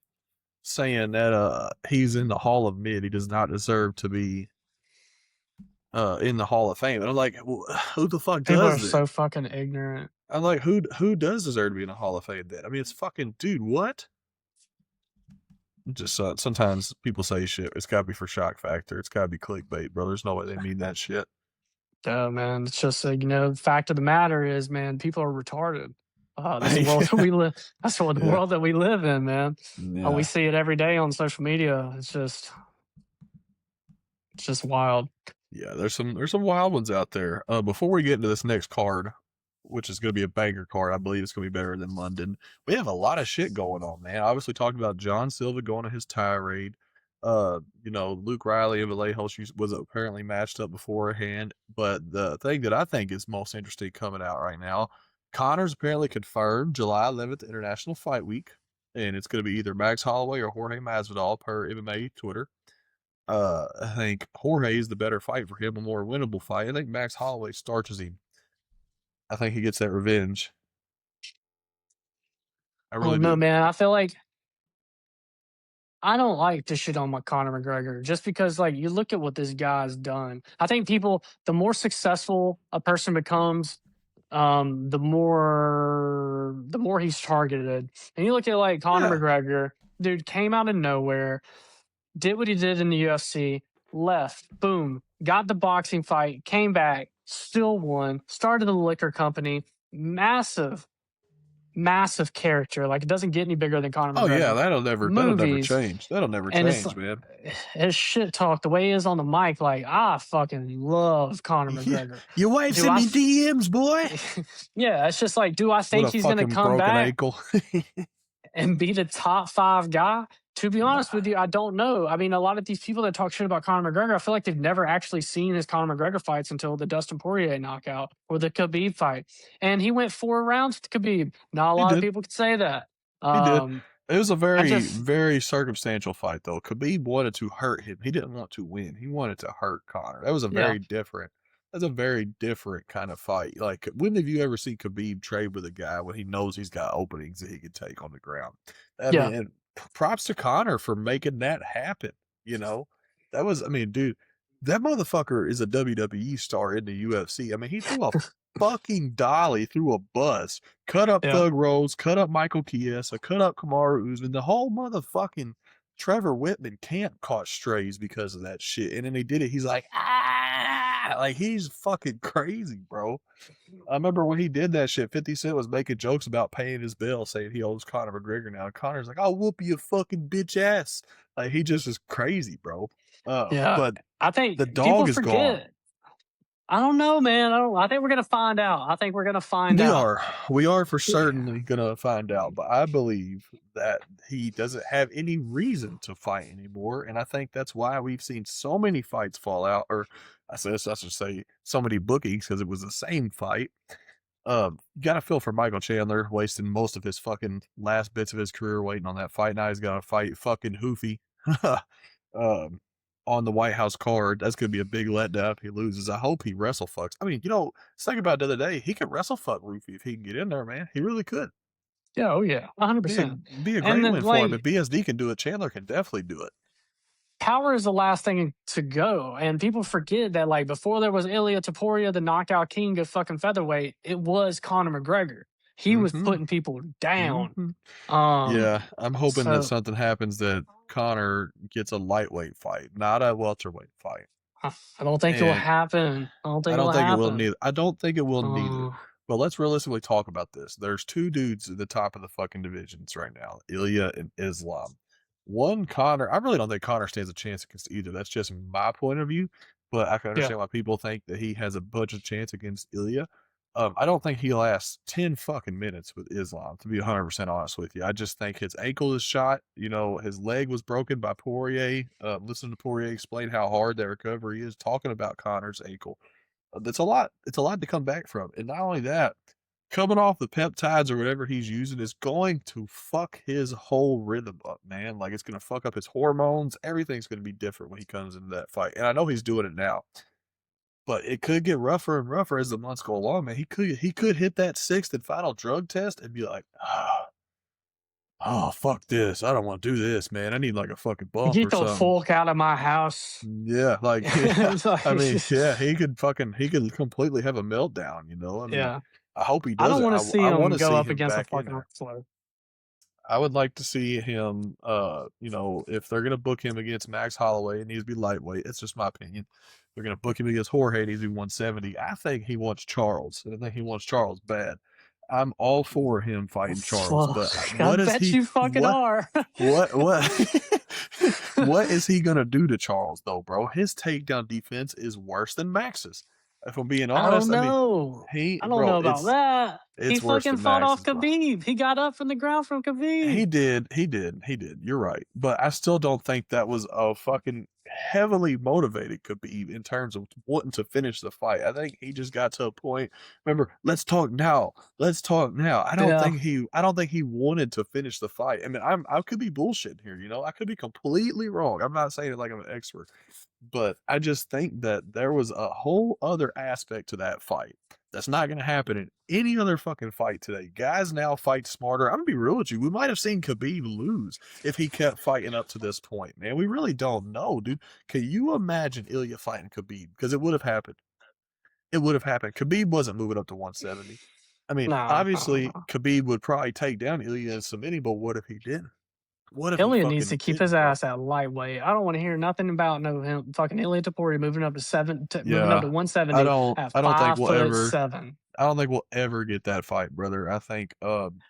saying that he's in the Hall of Mid. He does not deserve to be in the Hall of Fame. And I'm like, well, who the fuck People are does then? so fucking ignorant. I'm like, who does deserve to be in the Hall of Fame then? I mean, it's fucking dude, what? Just sometimes people say shit. It's got to be for shock factor. It's got to be clickbait, bro. There's no way they mean that shit. Yeah, man. It's just the fact of the matter is, man, people are retarded. That's the world that we live. That's what the Yeah, world that we live in, man. We yeah. see it every day on social media. It's just wild. Yeah, there's some wild ones out there. Before we get into this next card, which is going to be a banger card, I believe it's going to be better than London. We have a lot of shit going on, man. Obviously, talking about John Silva going to his tirade. Luke Riley and Vallejo was apparently matched up beforehand. But the thing that I think is most interesting coming out right now, Connor's apparently confirmed July 11th, International Fight Week, and it's going to be either Max Holloway or Jorge Masvidal per MMA Twitter. I think Jorge is the better fight for him, a more winnable fight. I think Max Holloway starches him. I think he gets that revenge. I I really don't know, do. man. I feel like I don't like to shit on Conor McGregor just because, like, you look at what this guy's done. I think the more successful a person becomes, the more he's targeted. And you look at like Conor Yeah. McGregor, dude came out of nowhere, did what he did in the UFC, left, boom, got the boxing fight, came back, still won, started a liquor company, massive, massive character. Like it doesn't get any bigger than Conor Oh yeah, McGregor. that'll never Movies, change. That'll never and it's change, man. his shit talk, the way he is on the mic, like I fucking love Conor Yeah. McGregor. Your wife's Do in I? me DMs, boy. Yeah, it's just like, do I With think a he's gonna fucking come broken back ankle. and be the top 5 guy? To be Nah. honest with you, I don't know. I mean, a lot of these people that talk shit about Conor McGregor, I feel like they've never actually seen his Conor McGregor fights until the Dustin Poirier knockout or the Khabib fight, and he went 4 rounds with Khabib. Not a He lot of did. people could say that. He did. Um, It was a I very, just, very circumstantial fight, though. Khabib wanted to hurt him. He didn't want to win. He wanted to hurt Connor. That was a yeah, very different. That's a very different kind of fight. Like, when have you ever seen Khabib trade with a guy when he knows he's got openings that he can take on the ground? I yeah, mean, and props to Connor for making that happen. You know, that was. I mean, dude, that motherfucker is a WWE star in the UFC. I mean, he threw a fucking dolly through a bus, cut up yeah. Thug Rose, cut up Michael Chiesa, cut up Kamaru Usman, the whole motherfucking Trevor Whitman can't caught strays because of that shit. And then he did it. He's like, like he's fucking crazy, bro. I remember when he did that shit, 50 Cent was making jokes about paying his bill, saying he owes Conor McGregor now. And Conor's like, I'll whoop you fucking bitch ass. Like he just is crazy, bro. Yeah, But I think the people dog is gone. forget. I don't know, man. I think we're gonna find out. I think we're gonna find We out. are. We are for Yeah. certainly gonna find out, but I believe that he doesn't have any reason to fight anymore, and I think that's why we've seen so many fights fall out, or I should say so many bookings because it was the same fight. You gotta feel for Michael Chandler wasting most of his fucking last bits of his career waiting on that fight. Now he's gotta fight fucking Hoofy. um, on the White House card. That's gonna be a big letdown if he loses. I hope he wrestle fucks. I mean, let's think about it the other day. He could wrestle fuck Roofy if he can get in there, man. He really could. Yeah, oh yeah, 100%. Be a And great then win for him. If like BSD can do it, Chandler can definitely do it. power is the last thing to go, and people forget that like before there was Ilya Taporia, the knockout king of fucking featherweight, it was Conor McGregor. He was Mm-hmm. putting people down. Mm-hmm. Um, Yeah, I'm hoping that so something happens that Connor gets a lightweight fight, not a welterweight fight. I don't think it will And happen. I don't think I it will don't think it will happen. neither. I don't think it will neither. Uh, But let's realistically talk about this. There's two dudes at the top of the fucking divisions right now, Ilya and Islam. One, Connor, I really don't think Connor stands a chance against either. That's just my point of view. But I can yeah, understand why people think that he has a bunch of chance against Ilya. I don't think he lasts 10 fucking minutes with Islam, to be 100% honest with you. I just think his ankle is shot. His leg was broken by Poirier. Listen to Poirier explain how hard that recovery is, talking about Connor's ankle. That's a lot. It's a lot to come back from. And not only that, coming off the peptides or whatever he's using is going to fuck his whole rhythm up, man. Like it's going to fuck up his hormones. Everything's going to be different when he comes into that fight. And I know he's doing it now, but it could get rougher and rougher as the months go along, man. He could hit that sixth and final drug test and be like, oh, fuck this. I don't want to do this, man. I need like a fucking bump get or the something. fuck out of my house. Yeah, like, yeah, It's like, I mean, yeah, he could completely have a meltdown, I mean, yeah, I hope he I does don't it. want to see I him wanna go see up him against a back in fucking there. wrestler. I would like to see him, if they're gonna book him against Max Holloway, it needs to be lightweight. It's just my opinion. They're gonna book him against Jorge, it needs to be 170. I think he wants Charles, and I think he wants Charles bad. I'm all for him fighting Charles, Well, but I what is bet he you fucking what are. what what is he gonna do to Charles though, bro? His takedown defense is worse than Max's. If I'm being I don't honest, I mean, know. he I don't bro, know about that. He it's worse fucking than fought off Max's, bro. Khabib. He got up from the ground from He Khabib. did, he did, he did. You're right, but I still don't think that was a fucking heavily motivated Khabib in terms of wanting to finish the fight. I think he just got to a point. Remember, let's talk now. Let's talk now. Yeah. I don't think he wanted to finish the fight. I mean, I could be bullshitting here. I could be completely wrong. I'm not saying it like I'm an expert, but I just think that there was a whole other aspect to that fight that's not going to happen in any other fucking fight today. Guys now fight smarter. I'm going to be real with you. We might have seen Khabib lose if he kept fighting up to this point, man. We really don't know, dude. Can you imagine Ilya fighting Khabib? Because it would have happened. It would have happened. Khabib wasn't moving up to 170. I mean, No, no, obviously, no. Khabib would probably take down Ilya in submitting, but what if he didn't? What if he Ilya needs to fucking keep his didn't, bro? ass at lightweight. I don't want to hear nothing about no him fucking Ilya Taporia moving up to Yeah. I 170 don't at I don't think five we'll foot ever seven. I don't think we'll ever get that fight, brother. I think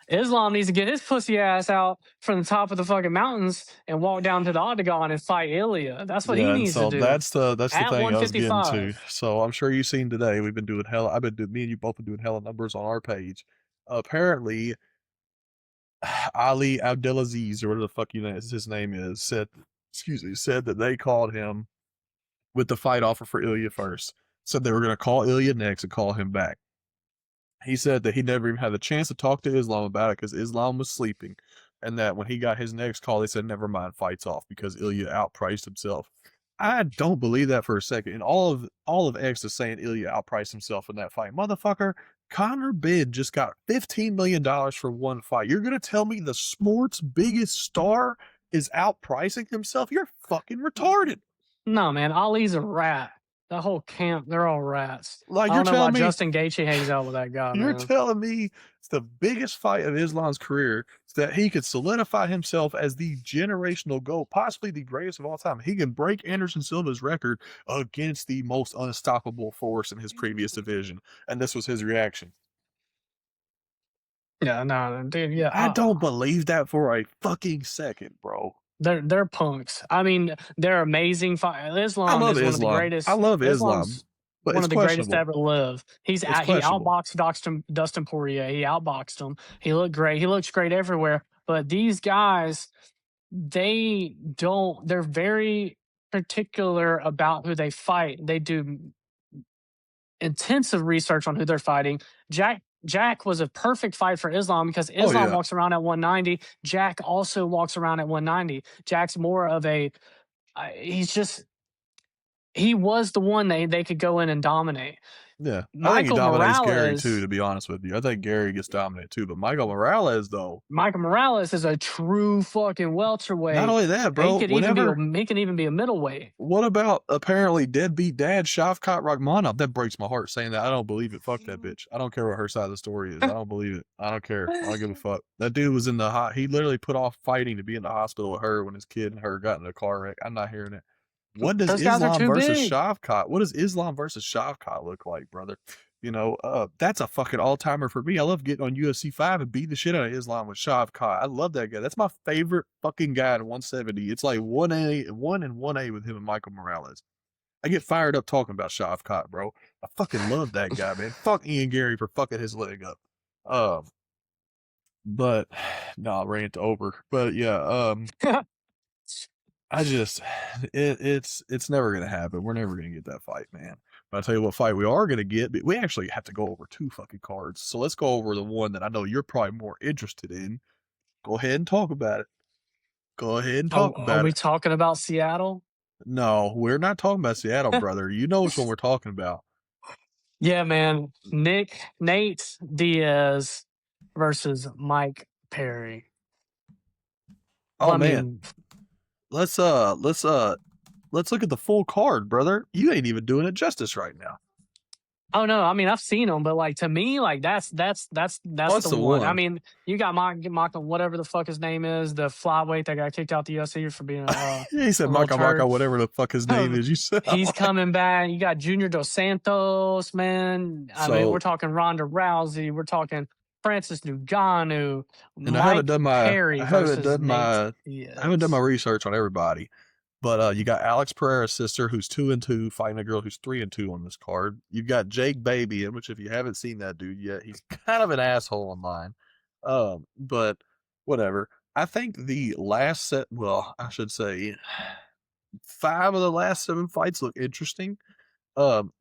Islam needs to get his pussy ass out from the top of the fucking mountains and walk down to the octagon and fight Ilya. That's what he yeah, and needs to so do that's the at thing I was getting to. 155. So I'm sure you've seen today. We've been doing hell. Me and you both been doing hella numbers on our page. Apparently, Ali Abdelaziz or whatever the fuck his name is said that they called him with the fight offer for Ilya first. Said they were going to call Ilya next and call him back. He said that he never even had the chance to talk to Islam about it because Islam was sleeping, and that when he got his next call, they said, "Never mind, fights off," because Ilya outpriced himself. I don't believe that for a second. And all of X is saying Ilya outpriced himself in that fight, motherfucker. Conor Bid just got $15 million for one fight. You're gonna tell me the sport's biggest star is outpricing himself? You're fucking retarded. No, man, Ali's a rat. that whole camp, they're all rats. Like I you're don't know why telling me Justin Gaethje hangs out with that guy, You're man. telling me it's the biggest fight of Islam's career that he could solidify himself as the generational GOAT, possibly the greatest of all time. He can break Anderson Silva's record against the most unstoppable force in his previous division. And this was his reaction. Yeah, no, dude, yeah, I don't believe that for a fucking second, bro. they're punks. I mean, they're amazing. I Islam love is one of the Islam. I greatest. love Islam, Islam's but one it's of the greatest to questionable. ever live. It's He questionable. outboxed Dustin Poirier. He outboxed him. He looked great. He looks great everywhere. But these guys, they don't. They're very particular about who they fight. They do intensive research on who they're fighting. Jack was a perfect fight for Islam because Oh Islam yeah. walks around at 190. Jack also walks around at 190. Jack's more of a he's just he was the one they could go in and dominate. Yeah. I think he Michael dominates Gary too, Morales, to be honest with you. I think Gary gets dominated too, but Michael Morales though, Michael Morales is a true fucking not welterweight. only that, He bro, could even be whenever he can even be a middleweight. what about apparently deadbeat dad Shavkat Rakhmonov? That breaks my heart saying that. I don't believe it. Fuck that bitch. I don't care what her side of the story is. I don't believe it. I don't care. I don't give a fuck. That dude was in the hot. He literally put off fighting to be in the hospital with her when his kid and her got in a car wreck. I'm not hearing it. What does Those guys are Islam too versus big. Shavkat? What does Islam versus Shavkat look like, brother? That's a fucking all timer for me. I love getting on UFC 5 and beating the shit out of Islam with Shavkat. I love that guy. That's my favorite fucking guy at 170. It's like 1A, 1 and 1A with him and Michael Morales. I get fired up talking about Shavkat, bro. I fucking love that guy, man. Fuck Ian Gary for fucking his leg up. Um, but no, rant over. But yeah, I just it's never gonna happen. We're never gonna get that fight, man. But I'll tell you what fight we are gonna get, but we actually have to go over two fucking cards. So let's go over the one that I know you're probably more interested in. Go ahead and talk about it. Go ahead and Oh, talk are about we it. talking about Seattle? No, we're not talking about Seattle, brother. You know which one we're talking about. Yeah, man. Nate Diaz versus Mike Perry. Oh I man. mean, Let's let's look at the full card, brother. You ain't even doing it justice right now. oh no, I mean I've seen them, but like to me, like that's What's the the one. I one? mean, you got Michael, whatever the fuck his name is, the flyweight that got kicked out the UFC for being He said a little Maka, turd. whatever the fuck his name is. You said He's coming back. You got Junior Dos Santos, man. I mean, we're so. talking Ronda Rousey. We're talking Francis Ngannou. And Mike Perry versus Nate I haven't done my Diaz. research on everybody. But you got Alex Pereira's sister, who's 2-2, fighting a girl who's 3-2 on this card. You've got Jake Baby, in which if you haven't seen that dude yet, he's kind of an asshole online. But whatever. I think the last set, well, I should say, 5 of the last 7 fights look interesting. Um,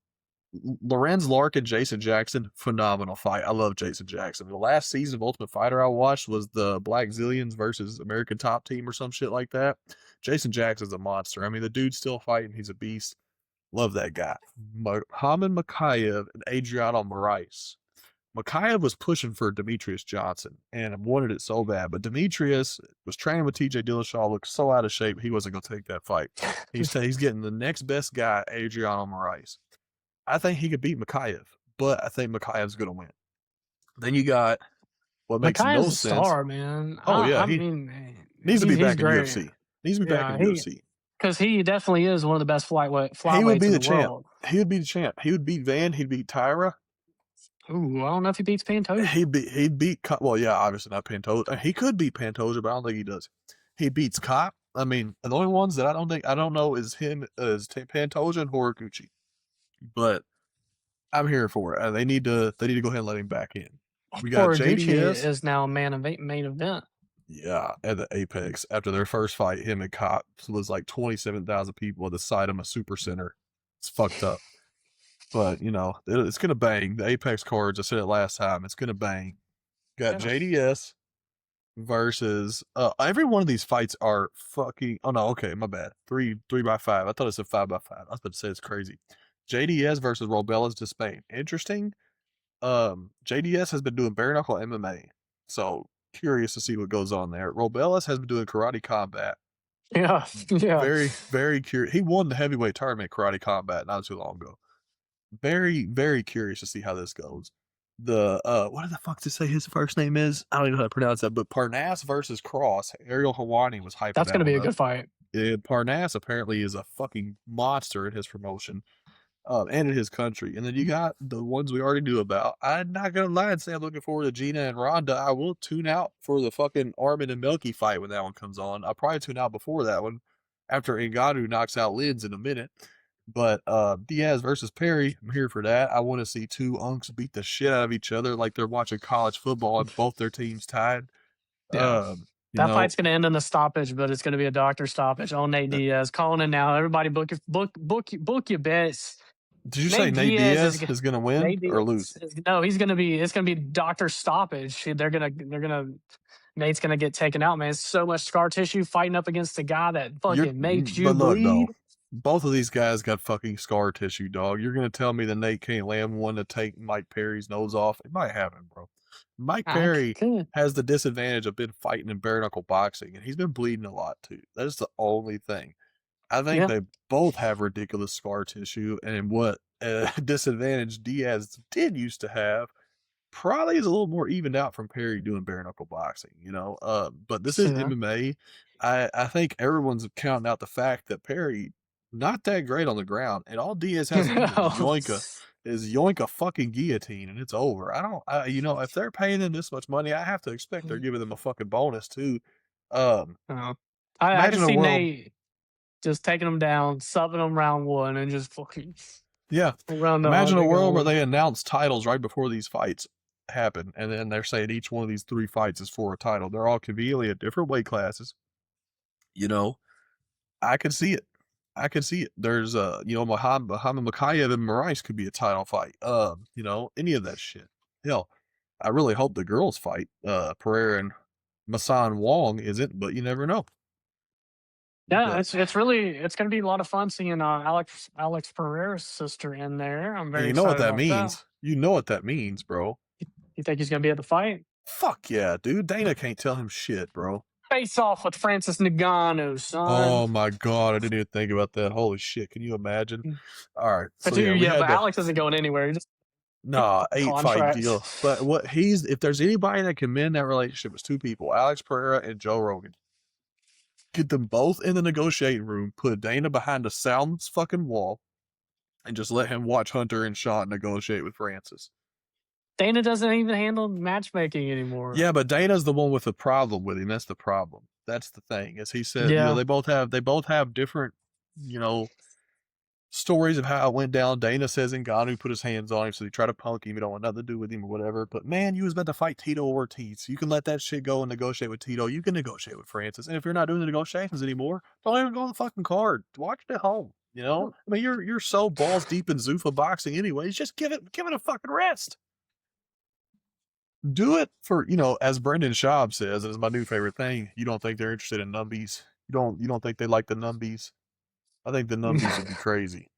Lorenz Larkin, Jason Jackson, phenomenal fight. I love Jason Jackson. The last season of Ultimate Fighter I watched was the Black Zillions versus American Top Team or some shit like that. Jason Jackson's a monster. I mean, the dude's still fighting. He's a beast. Love that guy. Muhammad Makayev and Adriano Moraes. Makayev was pushing for Demetrius Johnson and wanted it so bad, but Demetrius was training with TJ Dillashaw, looked so out of shape, he wasn't going to take that fight. He's getting the next best guy, Adriano Moraes. I think he could beat Makayev, but I think Makayev's going to win. Then you got what makes no Makay's a sense. star, man. Oh yeah, I he mean, needs to be he's back in great. UFC. Needs to be back in Yeah, he UFC. because he definitely is one of the best He would flyweights be in the the champ. world. He would be the champ. He would beat Van. He'd beat Tyra. Ooh, I don't know if he beats Pantoja. He'd beat. Well, yeah, obviously not Pantoja. He could beat Pantoja, but I don't think he does. He beats Cop. I mean, the only ones that I don't know is him is Pantoja and Horiguchi. But I'm here for it. They need to go ahead and let him back in. We got Horiguchi JDS. is now main event. Yeah, at the Apex after their first fight, him and Cops was like 27,000 people at the side of a super center. It's fucked up, but it's gonna bang. The Apex cards, I said it last time, it's gonna bang. Got Yeah. JDS versus every one of these fights are fucking. Oh no, okay, my bad. 3x5. I thought it said 5x5. I was about to say it's crazy. JDS versus Robelas de Spain. Interesting. JDS has been doing bare knuckle MMA, so curious to see what goes on there. Robelas has been doing karate combat. Yeah, yeah. Very, very curious. He won the heavyweight tournament karate combat not too long ago. Very, very curious to see how this goes. The what the fuck to say his first name is? I don't even know how to pronounce that, but Parnas versus Cross. Ariel Hawani was hyping That's that gonna be one a up. good fight. Parnas apparently is a fucking monster in his promotion, and in his country. And then you got the ones we already knew about. I'm not gonna lie and say I'm looking forward to Gina and Ronda. I will tune out for the fucking Armin and Milky fight when that one comes on. I'll probably tune out before that one, after Ngannou knocks out Lids in a minute. But Diaz versus Perry, I'm here for that. I want to see two unks beat the shit out of each other like they're watching college football and both their teams tied. Yeah. You That know, fight's gonna end in a stoppage, but it's gonna be a doctor stoppage on Nate uh, Diaz. Calling it now. Everybody book your bets. did you say Nate Nate Diaz Diaz is gonna win Nate or Diaz lose? is, no, he's gonna be it's gonna be doctor stoppage. They're gonna Nate's gonna get taken out, man. It's so much scar tissue fighting up against a guy that fucking makes you But look though, bleed. both of these guys got fucking scar tissue, dog. You're gonna tell me that Nate can't land one to take Mike Perry's nose off? It might happen, bro. Mike I Perry could. has the disadvantage of been fighting in bare knuckle boxing, and he's been bleeding a lot too. That is the only thing. I think Yeah. they both have ridiculous scar tissue, and what disadvantage Diaz did used to have probably is a little more evened out from Perry doing bare knuckle boxing, you know. But this is Yeah. MMA. I think everyone's counting out the fact that Perry not that great on the ground, and all Diaz has to do is yoink a fucking guillotine, and it's over. You know, if they're paying them this much money, I have to expect they're giving them a fucking bonus too. Um, Oh. I can Imagine a see world, Nate just taking him down, subbing him round one, and just fucking yeah. round the Imagine a they world where go. they announce titles right before these fights happen, and then they're saying each one of these three fights is for a title. They're all conveniently at different weight classes. You know, I could see it. I could see it. There's you know, Muhammad Makayev and Marais could be a title fight. You know, any of that shit. Hell, I really hope the girls fight. Pereira and Masan Wong isn't, but you never know. Yeah, But it's gonna be a lot of fun seeing Alex Pereira's sister in there. I'm and very you know what excited that about that. means. You know what that means, bro. You think he's gonna be at the fight? Fuck yeah, dude. Dana can't tell him shit, bro. Face off with Francis Ngannou, son. Oh my god, I didn't even think about that. Holy shit, can you imagine? All right, But so yeah, dude, we yeah, had but the Alex isn't going anywhere. He just nah 8 fight contract. deal. But what he's if there's anybody that can mend that relationship, it's two people: Alex Pereira and Joe Rogan. Get them both in the negotiating room, put Dana behind a sound fucking wall, and just let him watch Hunter and Sean negotiate with Francis. Dana doesn't even handle matchmaking anymore. Yeah, but Dana's the one with the problem with him. That's the problem. That's the thing. As he said, you know, Yeah. they both have different, you know, stories of how it went down. Dana says Ngannou put his hands on him, so he tried to punk him. He don't want nothing to do with him or whatever. But man, you was about to fight Tito Ortiz. You can let that shit go and negotiate with Tito. You can negotiate with Francis. And if you're not doing the negotiations anymore, don't even go on the fucking card. Watch it at home. You know, I mean, you're so balls deep in Zuffa boxing, anyways. Just give it a fucking rest. Do it for as Brendan Schaub says, and it's my new favorite thing. You don't think they're interested in numbies? You don't think they like the numbies? I think the numbies would be crazy,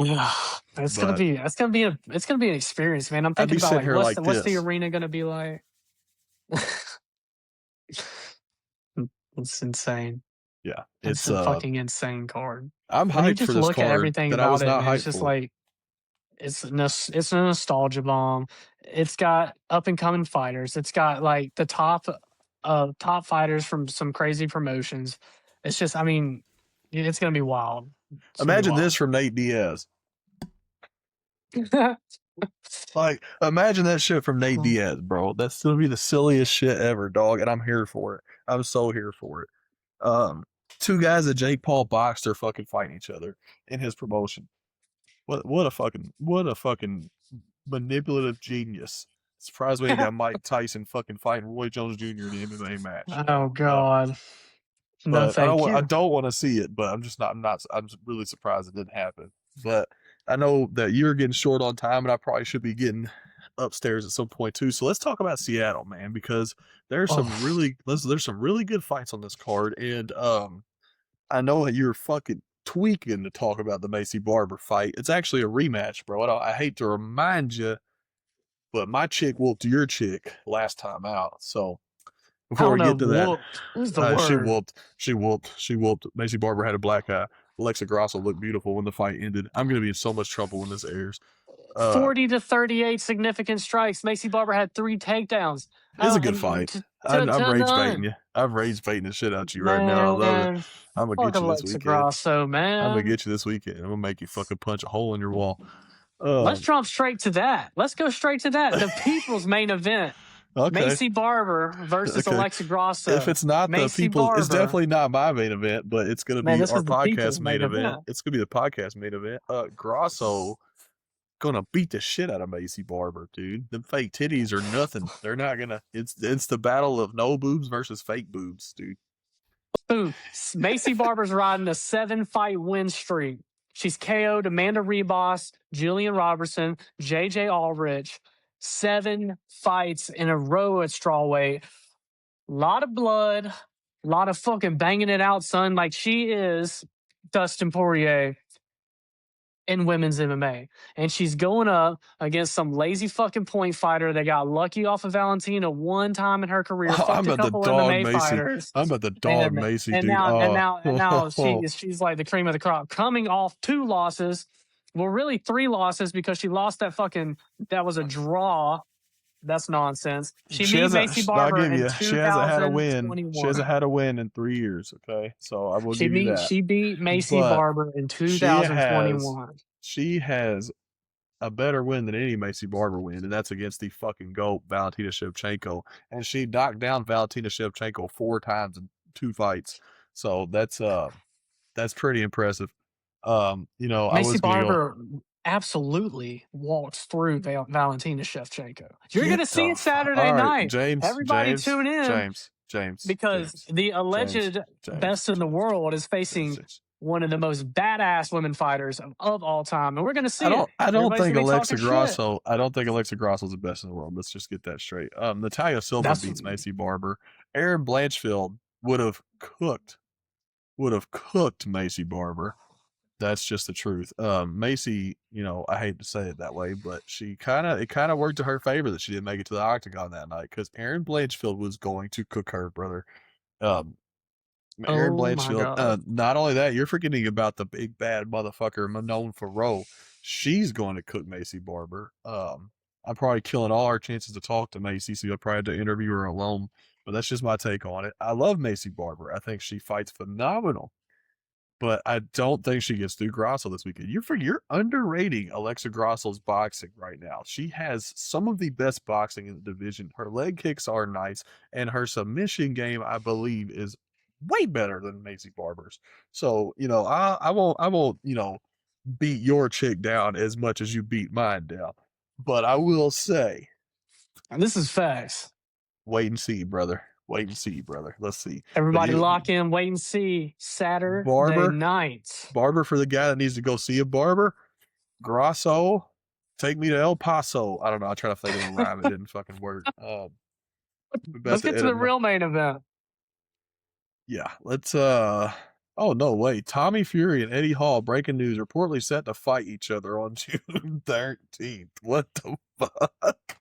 Yeah, but it's gonna be an experience, man. I'm I'd thinking be about sitting like here like what's the this. arena gonna be like? It's insane. Yeah, It's it's a fucking insane card. I'm When you hyped for just this look at card everything that I was about it, not man, it's hyped just for. like it's a nostalgia bomb. It's got up and coming fighters. It's got like the top fighters from some crazy promotions. It's just, I mean, it's gonna be wild. It's gonna be Imagine this wild. from Nate Diaz. Like, imagine that shit from Nate Diaz, bro. That's gonna be the silliest shit ever, dog. And I'm here for it. I'm so here for it. Um, Two guys that Jake Paul boxed are fucking fighting each other in his promotion. What a fucking manipulative genius. Surprised we ain't got Mike Tyson fucking fighting Roy Jones Jr. in the MMA match. Oh God, no, But I don't thank want I you. don't want to see it, but I'm really surprised it didn't happen. But I know that you're getting short on time and I probably should be getting upstairs at some point too. So let's talk about Seattle, man, because Oh, there's some really good fights on this card. And I know that you're fucking tweaking to talk about the Macy Barber fight. It's actually a rematch, bro. I hate to remind you, but my chick whooped your chick last time out. So I before don't we know. get to that, Whooped is the she word. whooped. She whooped. She whooped. Macy Barber had a black eye. Alexa Grasso looked beautiful when the fight ended. I'm gonna be in so much trouble when this airs. 40-38 significant strikes. Macy Barber had 3 takedowns. It's a good And fight. I'm rage baiting done. you. I'm rage baiting the shit out you right now. I love it. Man, I'm gonna fuck get you this Alexa weekend. Grasso, I'm gonna man. get you this weekend. I'm gonna make you fucking punch a hole in your wall. Let's jump straight to that. Let's go straight to that. The people's main event. Okay. Macy Barber versus Okay. Alexa If Grasso. it's not the Macy people's, it's Barber. definitely not my main event, but it's gonna Man, be this our was the people's podcast main main event. event. It's gonna be the podcast main event. Grasso gonna beat the shit out of Macy Barber, dude. Them fake titties are nothing. They're not gonna. It's the battle of no boobs versus fake boobs, dude. Boom. Macy Barber's riding a 7-fight win streak. She's KO'd Amanda Rebos, Jillian Robertson, JJ Aldrich. 7 fights in a row at strawweight. A lot of blood, a lot of fucking banging it out, son. Like she is Dustin Poirier in women's MMA. And she's going up against some lazy fucking point fighter that got lucky off of Valentina one time in her career, I'm fucked a about the couple dog MMA Macy. fighters. I'm about the dog And Macy, and dude. now and Oh, now and now she's like the cream of the crop, coming off 2 losses. Well, really 3 losses because she lost that was a draw. That's nonsense. She she beat hasn't. Macy I'll Barber give in you. She hasn't had a win. She 2021. hasn't had a win in 3 years. Okay, so I will give you that. She beat Macy But Barber in she has 2021. she has a better win than any Macy Barber win, and that's against the fucking GOAT, Valentina Shevchenko. And she knocked down Valentina Shevchenko 4 times in 2 fights. So that's pretty impressive. I Macy was gonna go Barber absolutely walked through Valentina Shevchenko. You're going get to see the it Saturday all right, night. James, Everybody James, tune in James, James, because James, the James, alleged James, best in the James, world is James, facing James. one of the most badass women fighters of all time. And we're going to I see it. don't I don't Everybody's think going to be talking Alexa shit. Grasso I don't think Alexa Grasso is the best in the world. Let's just get that straight. Natalia Silva That's beats Macy Barber. Aaron Blanchfield would have cooked Macy Barber. That's just the truth. Macy, I hate to say it that way, but it kind of worked to her favor that she didn't make it to the octagon that night because Aaron Blanchfield was going to cook her, brother. Um, Aaron oh my Blanchfield. God. Not only that, you're forgetting about the big bad motherfucker Manon Farrow. She's going to cook Macy Barber. I'm probably killing all our chances to talk to Macy, so you'll probably have to interview her alone. But that's just my take on it. I love Macy Barber. I think she fights phenomenal, but I don't think she gets through Grasso this weekend. You're underrating Alexa Grasso's boxing right now. She has some of the best boxing in the division. Her leg kicks are nice, and her submission game, I believe, is way better than Macy Barber's. So I won't beat your chick down as much as you beat mine down. But I will say, And this is facts. wait and see, brother. Wait and see, brother. Let's see. But Everybody you lock in, wait and see. Saturday Barber, night. Barber for the guy that needs to go see a barber. Grasso, take me to El Paso. I don't know. I tried to think of a rhyme. It didn't fucking work. I'm about Let's to get to the edit my. real main event. Yeah, let's. Oh no, wait. Tommy Fury and Eddie Hall, breaking news, reportedly set to fight each other on June 13th. What the fuck?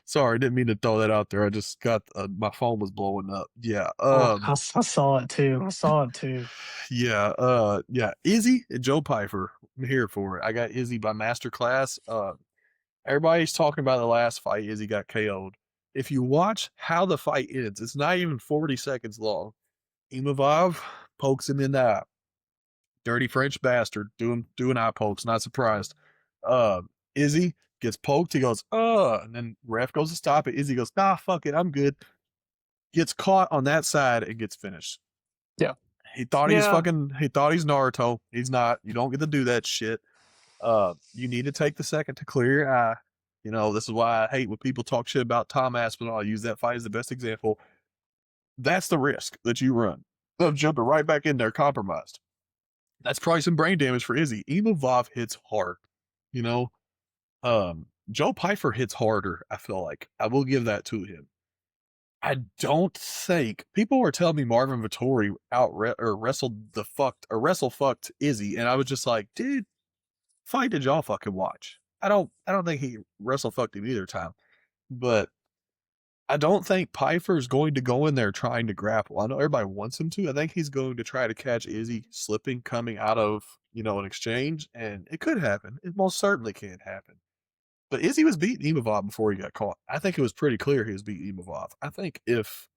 Sorry, didn't mean to throw that out there. I just got my phone was blowing up. Yeah. Oh, I saw it too. I saw it too. Yeah. Yeah. Izzy and Joe Pyfer. I'm here for it. I got Izzy by Masterclass. Everybody's talking about the last fight. Izzy got KO'd. If you watch how the fight ends, it's not even 40 seconds long. Imavov pokes him in the eye. Dirty French bastard doing eye pokes. Not surprised. Izzy gets poked. He goes, and then ref goes to stop it. Izzy goes, nah, fuck it, I'm good. Gets caught on that side and gets finished. Yeah. He thought he's Yeah. Naruto. He's not. You don't get to do that shit. You need to take the second to clear your eye. This is why I hate when people talk shit about Tom Aspinall. I use that fight as the best example. That's the risk that you run of jumping right back in there compromised. That's probably some brain damage for Izzy. Imavov hits hard. You know, Joe Pyfer hits harder. I feel like I will give that to him. I don't think people were telling me Marvin Vittori wrestle fucked Izzy, and I was just like, dude, fight did y'all fucking watch? I don't think he wrestle fucked him either time, but I don't think Pyfer's going to go in there trying to grapple. I know everybody wants him to. I think he's going to try to catch Izzy slipping coming out of, an exchange, and it could happen. It most certainly can happen. But Izzy was beating Imavov before he got caught. I think it was pretty clear he was beating Imavov. I think if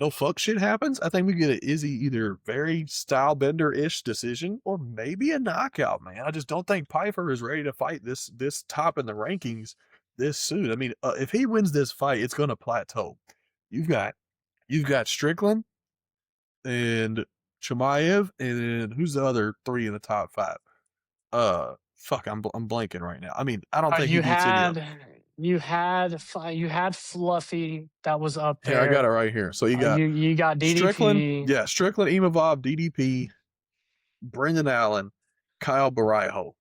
no fuck shit happens, I think we get an Izzy either very style bender ish decision or maybe a knockout, man. I just don't think Pyfer is ready to fight this top in the rankings this soon. I mean, if he wins this fight, it's going to plateau. You've got Strickland and Chimaev, and who's the other three in the top five? Fuck, I'm blanking right now. I mean, I don't think he You beats any of them. you had Fluffy that was up Here, I got there. it right here. So you got You got Strickland, DDP. yeah, Strickland, Imavov, DDP, Brendan Allen, Kyle Barajo.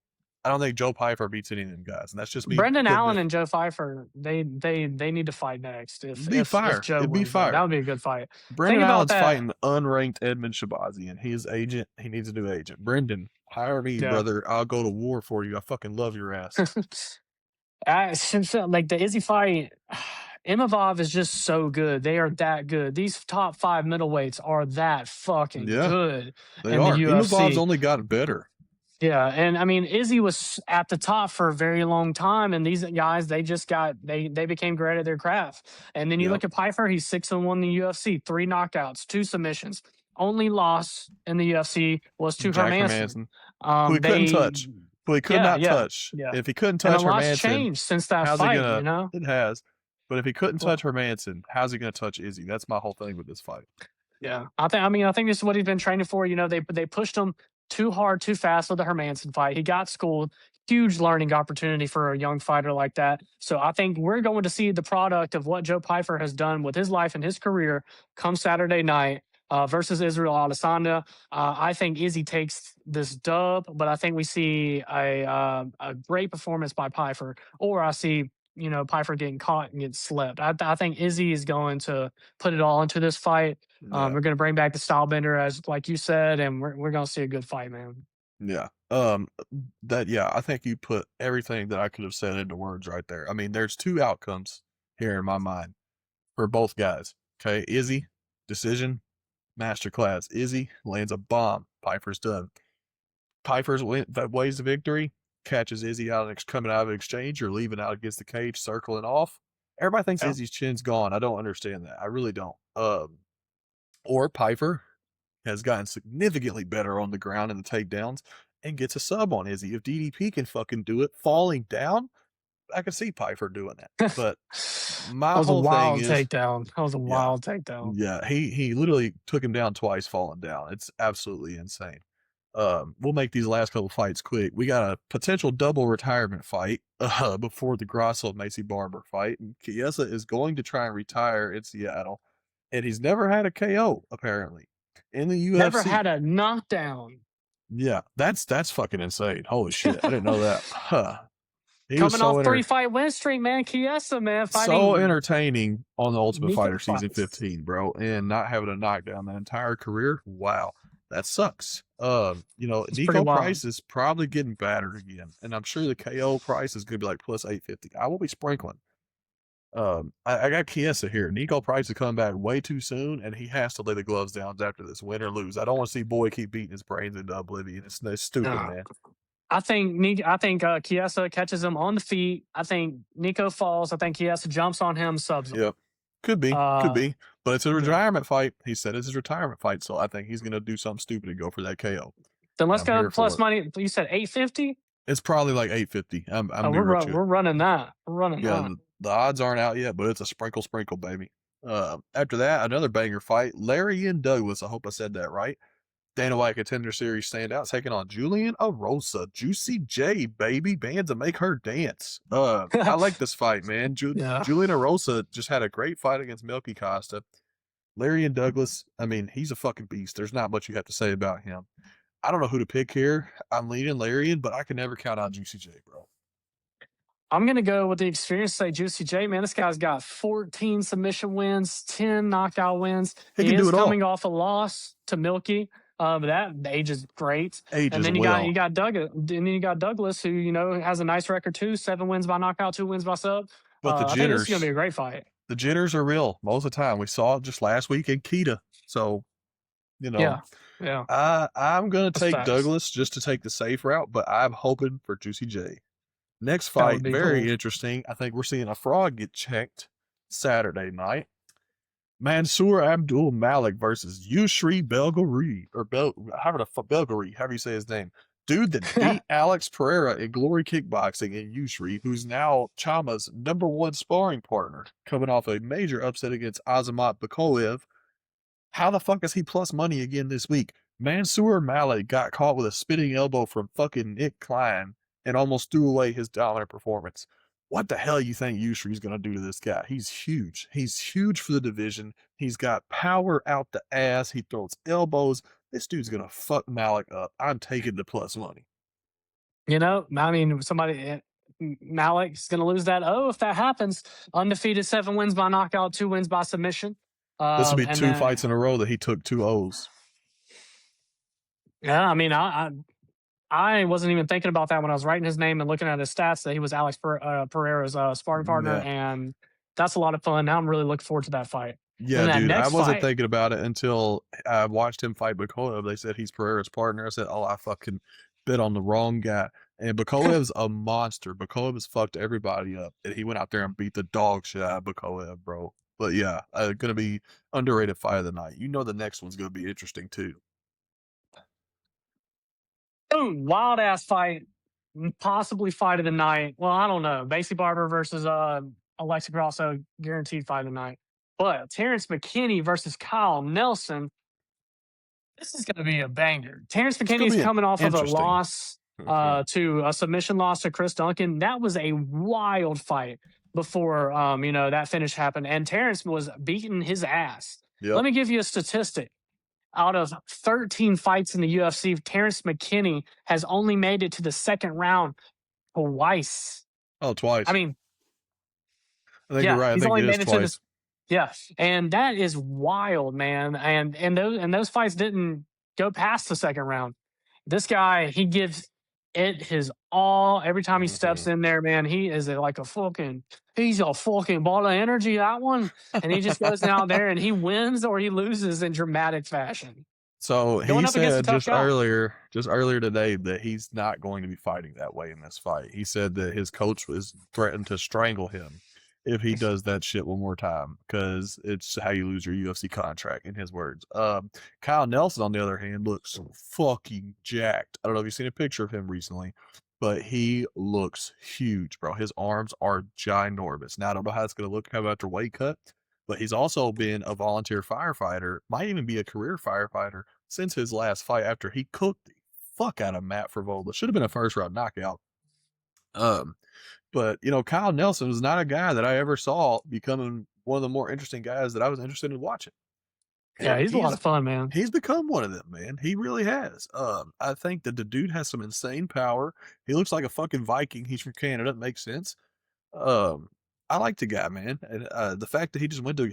I don't think Joe Pyfer beats any of them guys, and that's just me Brendan putting Allen it. and Joe Pfeiffer, they need to fight next. Be If fire. Joe It'd be wins that, that fire. would be a good fight. Think Brendan about Allen's that. fighting unranked Edmund Shabazi, and his agent, he needs a new agent. Brendan, hire me, Yeah. brother. I'll go to war for you. I fucking love your ass. Like the Izzy fight, Imavov is just so good. They are that good. These top five middleweights are that fucking Yeah, good they in the are. Imavov's UFC. only gotten better. Yeah, and I mean Izzy was at the top for a very long time, and these guys they became great at their craft. And then you Yep. look at Pyfer, he's 6-1 in the UFC, 3 knockouts, 2 submissions. Only loss in the UFC was to Jack Hermanson. Hermanson, who he couldn't They touch, who he could Yeah, not yeah, touch. yeah. If he couldn't And a touch lot's Hermanson, changed since that how's he fight, gonna? you know? It has. But if he couldn't touch Well, Hermanson, how's he gonna touch Izzy? That's my whole thing with this fight. yeah. I think this is what he's been training for. You know, they pushed him too hard, too fast with the Hermanson fight. He got schooled. Huge learning opportunity for a young fighter like that. So I think we're going to see the product of what Joe Pyfer has done with his life and his career come Saturday night versus Israel Adesanya. I think Izzy takes this dub, but I think we see a great performance by Pyfer, or I see Pyfer getting caught and getting slept. I think Izzy is going to put it all into this fight. Yeah. We're going to bring back the style bender, as like you said, and we're going to see a good fight, man. Yeah. I think you put everything that I could have said into words right there. I mean, there's two outcomes here in my mind for both guys. Okay. Izzy, decision, masterclass. Izzy lands a bomb. Piper's done. Piper's ways to victory, catches Izzy coming out of an exchange or leaving out against the cage, circling off. Everybody thinks Yeah. Izzy's chin's gone. I don't understand that. I really don't. Or Pyfer has gotten significantly better on the ground in the takedowns and gets a sub on Izzy. If DDP can fucking do it falling down, I can see Pyfer doing that. But That my was a whole thing wild is, takedown. That was a yeah, wild takedown. yeah, he literally took him down twice, falling down. It's absolutely insane. We'll make these last couple fights quick. We got a potential double retirement fight before the Grosso Macy Barber fight. And Chiesa is going to try and retire in Seattle, and he's never had a KO apparently in the Never UFC. had a knockdown. Yeah, that's fucking insane. Holy shit, I didn't know that. Huh. He was Coming off 3-fight win streak, man. Chiesa, man, so fighting entertaining on the Ultimate Nico Fighter season Price. 15, bro, and not having a knockdown that entire career. Wow, that sucks. It's pretty Nico wild. Price is probably getting battered again, and I'm sure the KO price is gonna be like plus 850. I will be sprinkling. I got Chiesa here. Nico Price is coming back way too soon, and he has to lay the gloves down after this, win or lose. I don't want to see Boy keep beating his brains into oblivion. It's stupid, Uh, man. I think Chiesa catches him on the feet. I think Nico falls. I think Chiesa jumps on him, subs him. Yep. Could be. Uh, But it's a yeah. retirement fight. He said it's his retirement fight, so I think he's gonna do something stupid and go for that KO. Then let's I'm go here for plus it. money. You said 850. It's probably like 850. I'm Oh, be real with we're you. running that. We're running Yeah, that. the odds aren't out yet, but it's a sprinkle, baby. After that, another banger fight. Larry and Douglas. I hope I said that right. Dana White Contender Series standout taking on Julian Arosa. Juicy J, baby. Bands to make her dance. I like this fight, man. Yeah. Julian Arosa just had a great fight against Milky Costa. Larry and Douglas, I mean, he's a fucking beast. There's not much you have to say about him. I don't know who to pick here. I'm leaning Larian, but I can never count out Juicy J, bro. I'm gonna go with the experience. Say Juicy J, man. This guy's got 14 submission wins, 10 knockout wins. He He can do is it all. coming off a loss to Milky. But that age is great. And Ages then well. you got Douglas, who has a nice record too. 7 wins by knockout, 2 wins by sub. But the I think this is gonna jitters, be a great fight. the jitters are real most of the time. We saw it just last week in Keita. So, you know, Yeah, yeah, I'm gonna that's take facts. Douglas just to take the safe route, but I'm hoping for Juicy J. Next That fight, would be very cool. interesting. I think we're seeing a fraud get checked Saturday night. Mansour Abdul Malik versus Yusri Belgari or Belgari, however you say his name. Dude that beat Alex Pereira in Glory Kickboxing in Yusri, who's now Chama's #1 sparring partner, coming off a major upset against Azamat Bakolev. How the fuck is he plus money again this week? Mansour Malik got caught with a spinning elbow from fucking Nick Klein and almost threw away his dominant performance. What the hell you think Yusri's gonna do to this guy? He's huge. He's huge for the division. He's got power out the ass. He throws elbows. This dude's gonna fuck Malik up. I'm taking the plus money. You know, I mean, Malik's going to lose that. Oh, if that happens, undefeated, 7 wins by knockout, 2 wins by submission. This will be And two then, fights in a row that he took 2 O's. yeah, I mean, I wasn't even thinking about that when I was writing his name and looking at his stats that he was Pereira's sparring partner, Yeah. and that's a lot of fun. Now I'm really looking forward to that fight. Yeah, And that dude, I next wasn't fight, thinking about it until I watched him fight Bakolev. They said he's Pereira's partner. I said, "Oh, I fucking bet on the wrong guy." And Bakolev's a monster. Bakolev has fucked everybody up, and he went out there and beat the dog shit out of Bakolev, bro. But yeah, gonna be underrated fight of the night. You know, the next one's gonna be interesting too. boom, wild ass fight, possibly fight of the night. Well, I don't know. Basie Barber versus Alexa Grasso, guaranteed fight of the night. But Terrence McKinney versus Kyle Nelson, this is going to be a banger. Terrence It's gonna McKinney's be coming off of a interesting. loss to a submission loss to Chris Duncan. That was a wild fight before that finish happened, and Terrence was beating his ass. Yep. Let me give you a statistic. Out of 13 fights in the UFC, Terrence McKinney has only made it to the second round twice. Oh, I twice. mean, I think you're yeah, right. I he's think only it is made it to this. twice. Yeah, and that is wild, man. And those fights didn't go past the second round. This guy, he gives it his all every time he steps Hmm. in there, man. He's a fucking ball of energy, that one. And he just goes out there and he wins or he loses in dramatic fashion. So Going he up against a said tough guy. just earlier today, that he's not going to be fighting that way in this fight. He said that his coach was threatened to strangle him if he does that shit one more time, because it's how you lose your UFC contract, in his words. Kyle Nelson, on the other hand, looks fucking jacked. I don't know if you've seen a picture of him recently, but he looks huge, bro. His arms are ginormous. Now I don't know how it's going to look after weight cut, but he's also been a volunteer firefighter, might even be a career firefighter since his last fight, after he cooked the fuck out of Matt Frevola. Should have been a first round knockout. Um, but Kyle Nelson was not a guy that I ever saw becoming one of the more interesting guys that I was interested in watching. Yeah, And he's a lot of fun, man. he's become one of them, man. He really has. I think that the dude has some insane power. He looks like a fucking Viking. He's from Canada. It makes sense. Um, I like the guy, man, and the fact that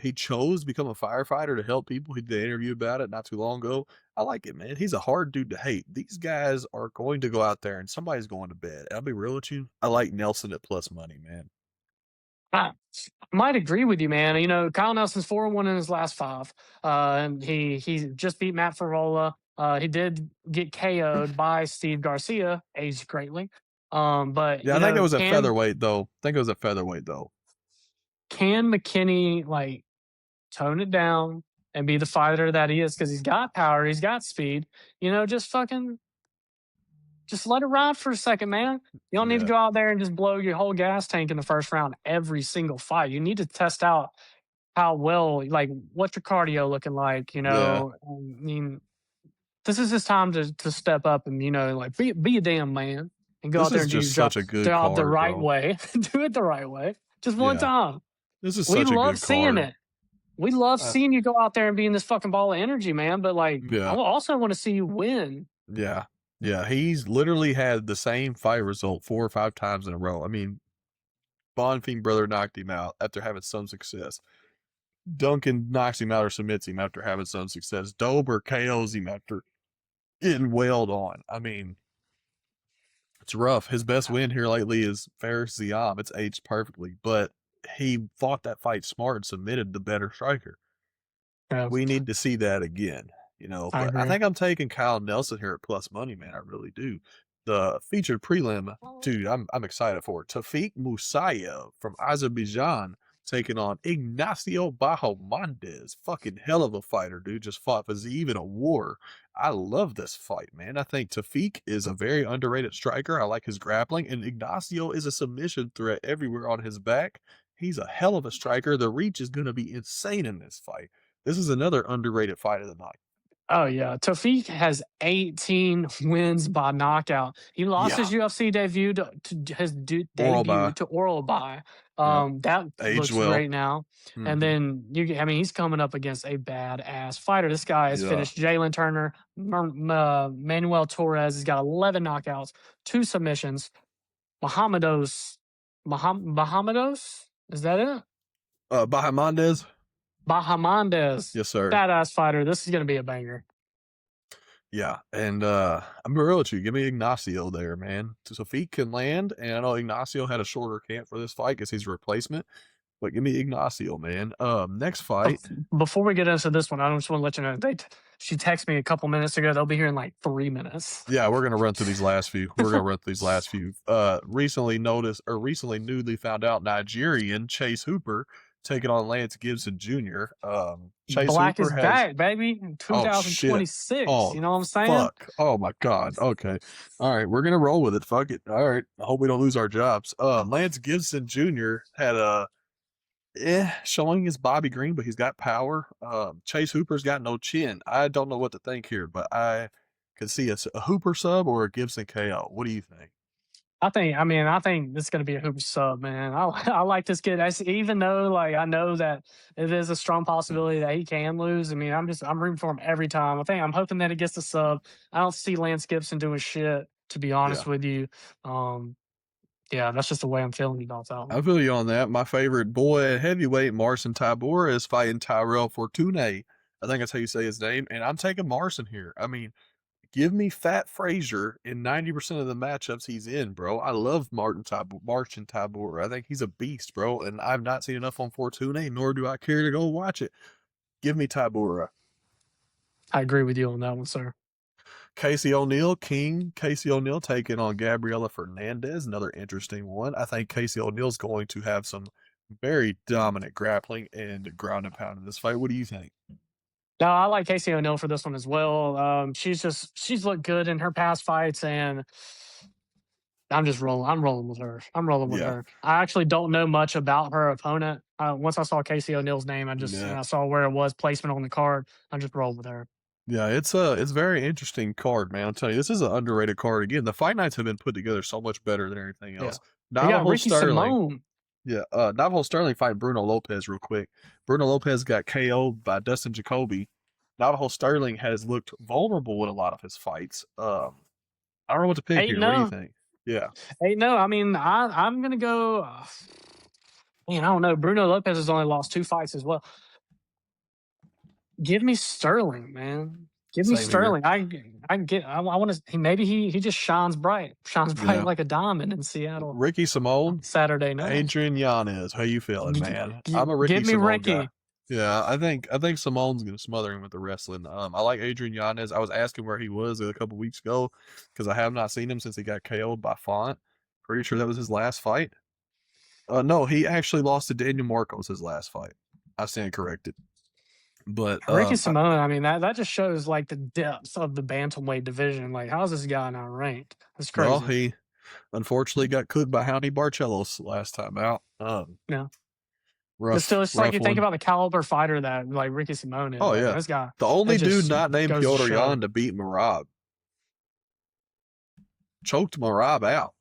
he chose to become a firefighter to help people. He did an interview about it not too long ago. I like it, man. He's a hard dude to hate. These guys are going to go out there and somebody's going to bed. I'll be real with you. I like Nelson at plus money, man. I might agree with you, man. Kyle Nelson's 4-1 in his last five. And he just beat Matt Favola. He did get KO'd by Steve Garcia, aged greatly. But Yeah, I think it was a can featherweight though. can McKinney like tone it down and be the fighter that he is because he's got power, he's got speed. Just let it ride for a second, man. You don't need to Yeah, go out there and just blow your whole gas tank in the first round every single fight. You need to test out how well, like, what's your cardio looking like? yeah. I mean, this is his time to step up and like be a damn man and go This out there is and do your just job, such a good the card, right bro. way. Do it the right way, just one Yeah, time. this is We such a love good seeing card. it. We love Uh, seeing you go out there and be in this fucking ball of energy, man. But like, I yeah, also want to see you win. yeah, yeah. He's literally had the same fight result 4 or 5 times in a row. I mean, Bonfim brother knocked him out after having some success. Duncan knocks him out or submits him after having some success. Dober KOs him after getting wailed on. I mean, it's rough. His best win here lately is Faris Ziam. It's aged perfectly, but he fought that fight smart and submitted the better striker. Yeah, We need to see that again, I but I agree. think I'm taking Kyle Nelson here at plus money, man. I really do. The featured prelim, dude, I'm excited for it. Tafik Musayev from Azerbaijan taking on Ignacio Bahamondes. Fucking hell of a fighter, dude. Just fought for even a war. I love this fight, man. I think Tafik is a very underrated striker. I like his grappling, and Ignacio is a submission threat everywhere on his back. He's a hell of a striker. The reach is going to be insane in this fight. This is another underrated fight of the night. Oh yeah, Tafik has 18 wins by knockout. He lost Yeah. his UFC debut to his Oral debut by. to Oral by. Yep. That Aged looks well. great now. And Mhm. then I mean, he's coming up against a badass fighter. This guy has Yeah. finished Jalen Turner, Manuel Torres. He's got 11 knockouts, 2 submissions. Mohamedos, Mohamedos, is that it? Bahamondes? Bahamondes, Yes, sir. badass fighter. This is gonna be a banger. Yeah, and, I'm real with you, give me Ignacio there, man. So if he can land, and I know Ignacio had a shorter camp for this fight because he's a replacement, but give me Ignacio, man. Next fight. Before we get into this one, I just want to let you know she texted me a couple minutes ago. They'll be here in like 3 minutes. Yeah, we're gonna run through these last few. We're gonna run through these last few. Recently newly found out Nigerian Chase Hooper taking on Lance Gibson Jr. Chase Black Hooper is has back, baby. oh shit. 2026. Oh You know what I'm saying? fuck. Oh my god. Okay. All right, we're gonna roll with it. Fuck it. All right. I hope we don't lose our jobs. Lance Gibson Jr. had a showing his Bobby Green, but he's got power. Chase Hooper's got no chin. I don't know what to think here, but I could see a Hooper sub or a Gibson KO. What do you think? I think this is gonna be a Hooper sub, man. I like this kid. Even though like I know that it is a strong possibility that he can lose. I mean, I'm rooting for him every time. I'm hoping that he gets the sub. I don't see Lance Gibson doing shit, to be honest Yeah. with you. Yeah, that's just the way I'm feeling about that I one. feel you on that. My favorite boy at heavyweight, Marcin Tybura, is fighting Tyrell Fortune. I think that's how you say his name. And I'm taking Marcin here. I mean, give me Fat Frazier in 90% of the matchups he's in, bro. I love Marcin Tybura. I think he's a beast, bro. And I've not seen enough on Fortune, nor do I care to go watch it. Give me Tybura. I agree with you on that one, sir. Casey O'Neill, King Casey O'Neill taking on Gabriela Fernandez, another interesting one. I think Casey O'Neill's going to have some very dominant grappling and ground and pound in this fight. What do you think? No, I like Casey O'Neill for this one as well. She's looked good in her past fights, and I'm just rolling. I'm rolling with her. I'm rolling with Yeah. her. I actually don't know much about her opponent. Once I saw Casey O'Neill's name, and Yeah. I saw where it was placement on the card. I just rolled with her. Yeah, it's a very interesting card, man. I'll tell you, this is an underrated card. Again, the fight nights have been put together so much better than everything Yeah, else. we got Navajo Ricky Sterling. Simone. Yeah, Navajo Sterling fighting Bruno Lopez real quick. Bruno Lopez got KO'd by Dustin Jacoby. Navajo Sterling has looked vulnerable in a lot of his fights. I don't know what to pick Eight here. What do you no, think? Yeah. 8-0. I mean, I'm gonna go. Man, I don't know. Bruno Lopez has only lost 2 fights as well. Give me Sterling, man. Give me Same here. Sterling. I get. I want to. Maybe he just shines bright Yeah. like a diamond in Seattle Ricky Simone, Saturday night. Adrian Yanez. How you feeling, man? I'm a Ricky Give me Simone guy. Ricky. Yeah, I think Simone's gonna smother him with the wrestling. I like Adrian Yanez. I was asking where he was a couple weeks ago because I have not seen him since he got KO'd by Font. Pretty sure that was his last fight. No, he actually lost to Daniel Marcos his last fight. I stand corrected. But Ricky Simone. I mean that just shows like the depth of the bantamweight division. Like, how's this guy not ranked? That's well, crazy. he unfortunately got cooked by Howdy Barcelos last time out. Yeah. But Rough, still, it's like rough you think one. about the caliber fighter that like Ricky Simone is. Oh Like, yeah, this guy, the it only dude just not named goes to Piotr show. Jan to beat Marab. Choked Marab out.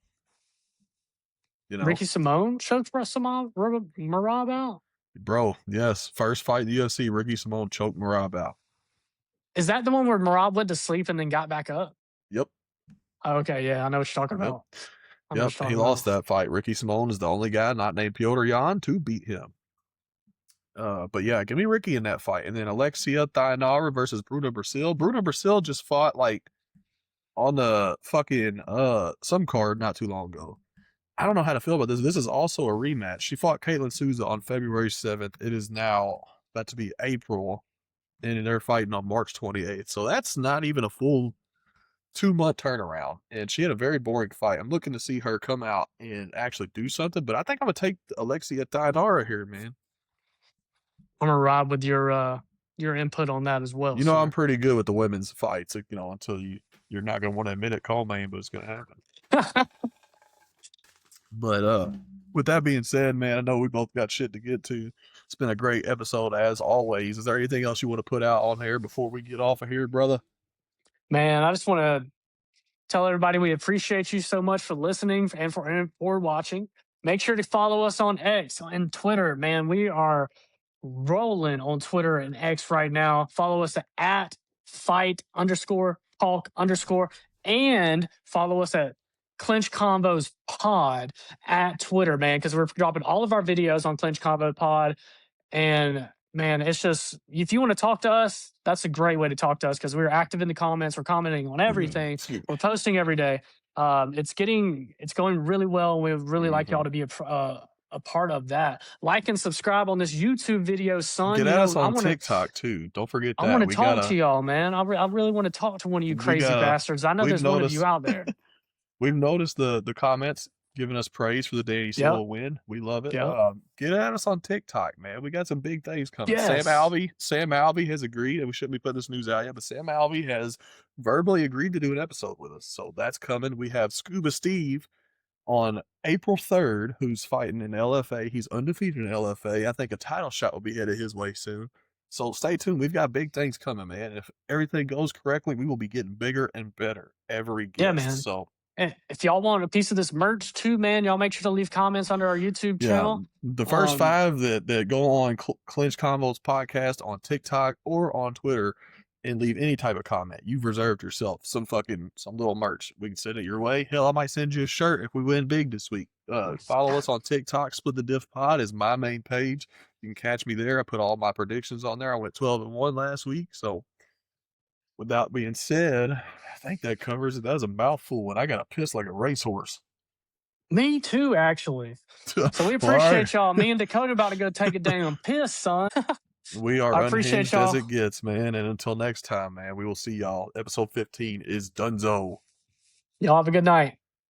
You know, Ricky Simone choked Marab out. bro. Yes, first fight in the UFC, Ricky Simone choked Marab out. Is that the one where Marab went to sleep and then got back up? Yep. Oh, okay, yeah, I know what you're talking Yep. about. I know what Yep. you're He talking lost about. that fight. Ricky Simone is the only guy not named Piotr Jan to beat him. But yeah, give me Ricky in that fight. And then Alexia Thainara versus Bruno Brazil. Bruno Brazil just fought like on the fucking some card not too long ago. I don't know how to feel about this. This is also a rematch. She fought Caitlin Souza on February 7th. It is now about to be April, and they're fighting on March 28th. So that's not even a full 2-month turnaround. And she had a very boring fight. I'm looking to see her come out and actually do something, but I think I'm going to take Alexia Thainara here, man. I'm gonna ride with your input on that as well, You know, I'm sir. pretty good with the women's fights, until you're not going to want to admit it, call man, but it's going to happen. But with that being said, man, I know we both got shit to get to. It's been a great episode as always. Is there anything else you want to put out on here before we get off of here, brother? Man, I just want to tell everybody we appreciate you so much for listening and for watching. Make sure to follow us on X and Twitter. Man, we are rolling on Twitter and X right now. Follow us at fight_talk_ and follow us at Clinch Combos Pod at Twitter, man, because we're dropping all of our videos on Clinch Combo Pod. And man, it's just, if you want to talk to us, that's a great way to talk to us because we're active in the comments. We're commenting on everything. We're posting every day. It's going really well. We would really like y'all to be a part of that. Like and subscribe on this YouTube video, son. Get You at us know, on TikTok too. Don't forget I want that. to talk to y'all, man. I really want to talk to one of you We crazy gotta, bastards. I know we've there's one of you noticed, out there. we've noticed the comments giving us praise for the Danny Silva Yep. win. We love it. Yep. Get at us on TikTok, man. We got some big things coming. Yes. Sam Alvey has agreed, and we shouldn't be putting this news out yet, but Sam Alvey has verbally agreed to do an episode with us. So that's coming. We have Scuba Steve on April 3rd, who's fighting in LFA. He's undefeated in LFA. I think a title shot will be headed his way soon. So stay tuned. We've got big things coming, man. If everything goes correctly, we will be getting bigger and better every guest. Yeah, man. So And if y'all want a piece of this merch too, man, y'all make sure to leave comments under our YouTube channel. the first 5 that go on Clinch Combos podcast on TikTok or on Twitter and leave any type of comment, you've reserved yourself some little merch. We can send it your way. Hell, I might send you a shirt if we win big this week. Follow us on TikTok. Split the Diff Pod is my main page. You can catch me there. I put all my predictions on there. I went 12-1 last week. So with that being said, I think that covers it. That was a mouthful, and I got to piss like a racehorse. Me too, actually. So we appreciate y'all. Me and Dakota about to go take a damn piss, son. We are I appreciate unhinged y'all. as it gets, man. And until next time, man, we will see y'all. Episode 15 is donezo. Y'all have a good night.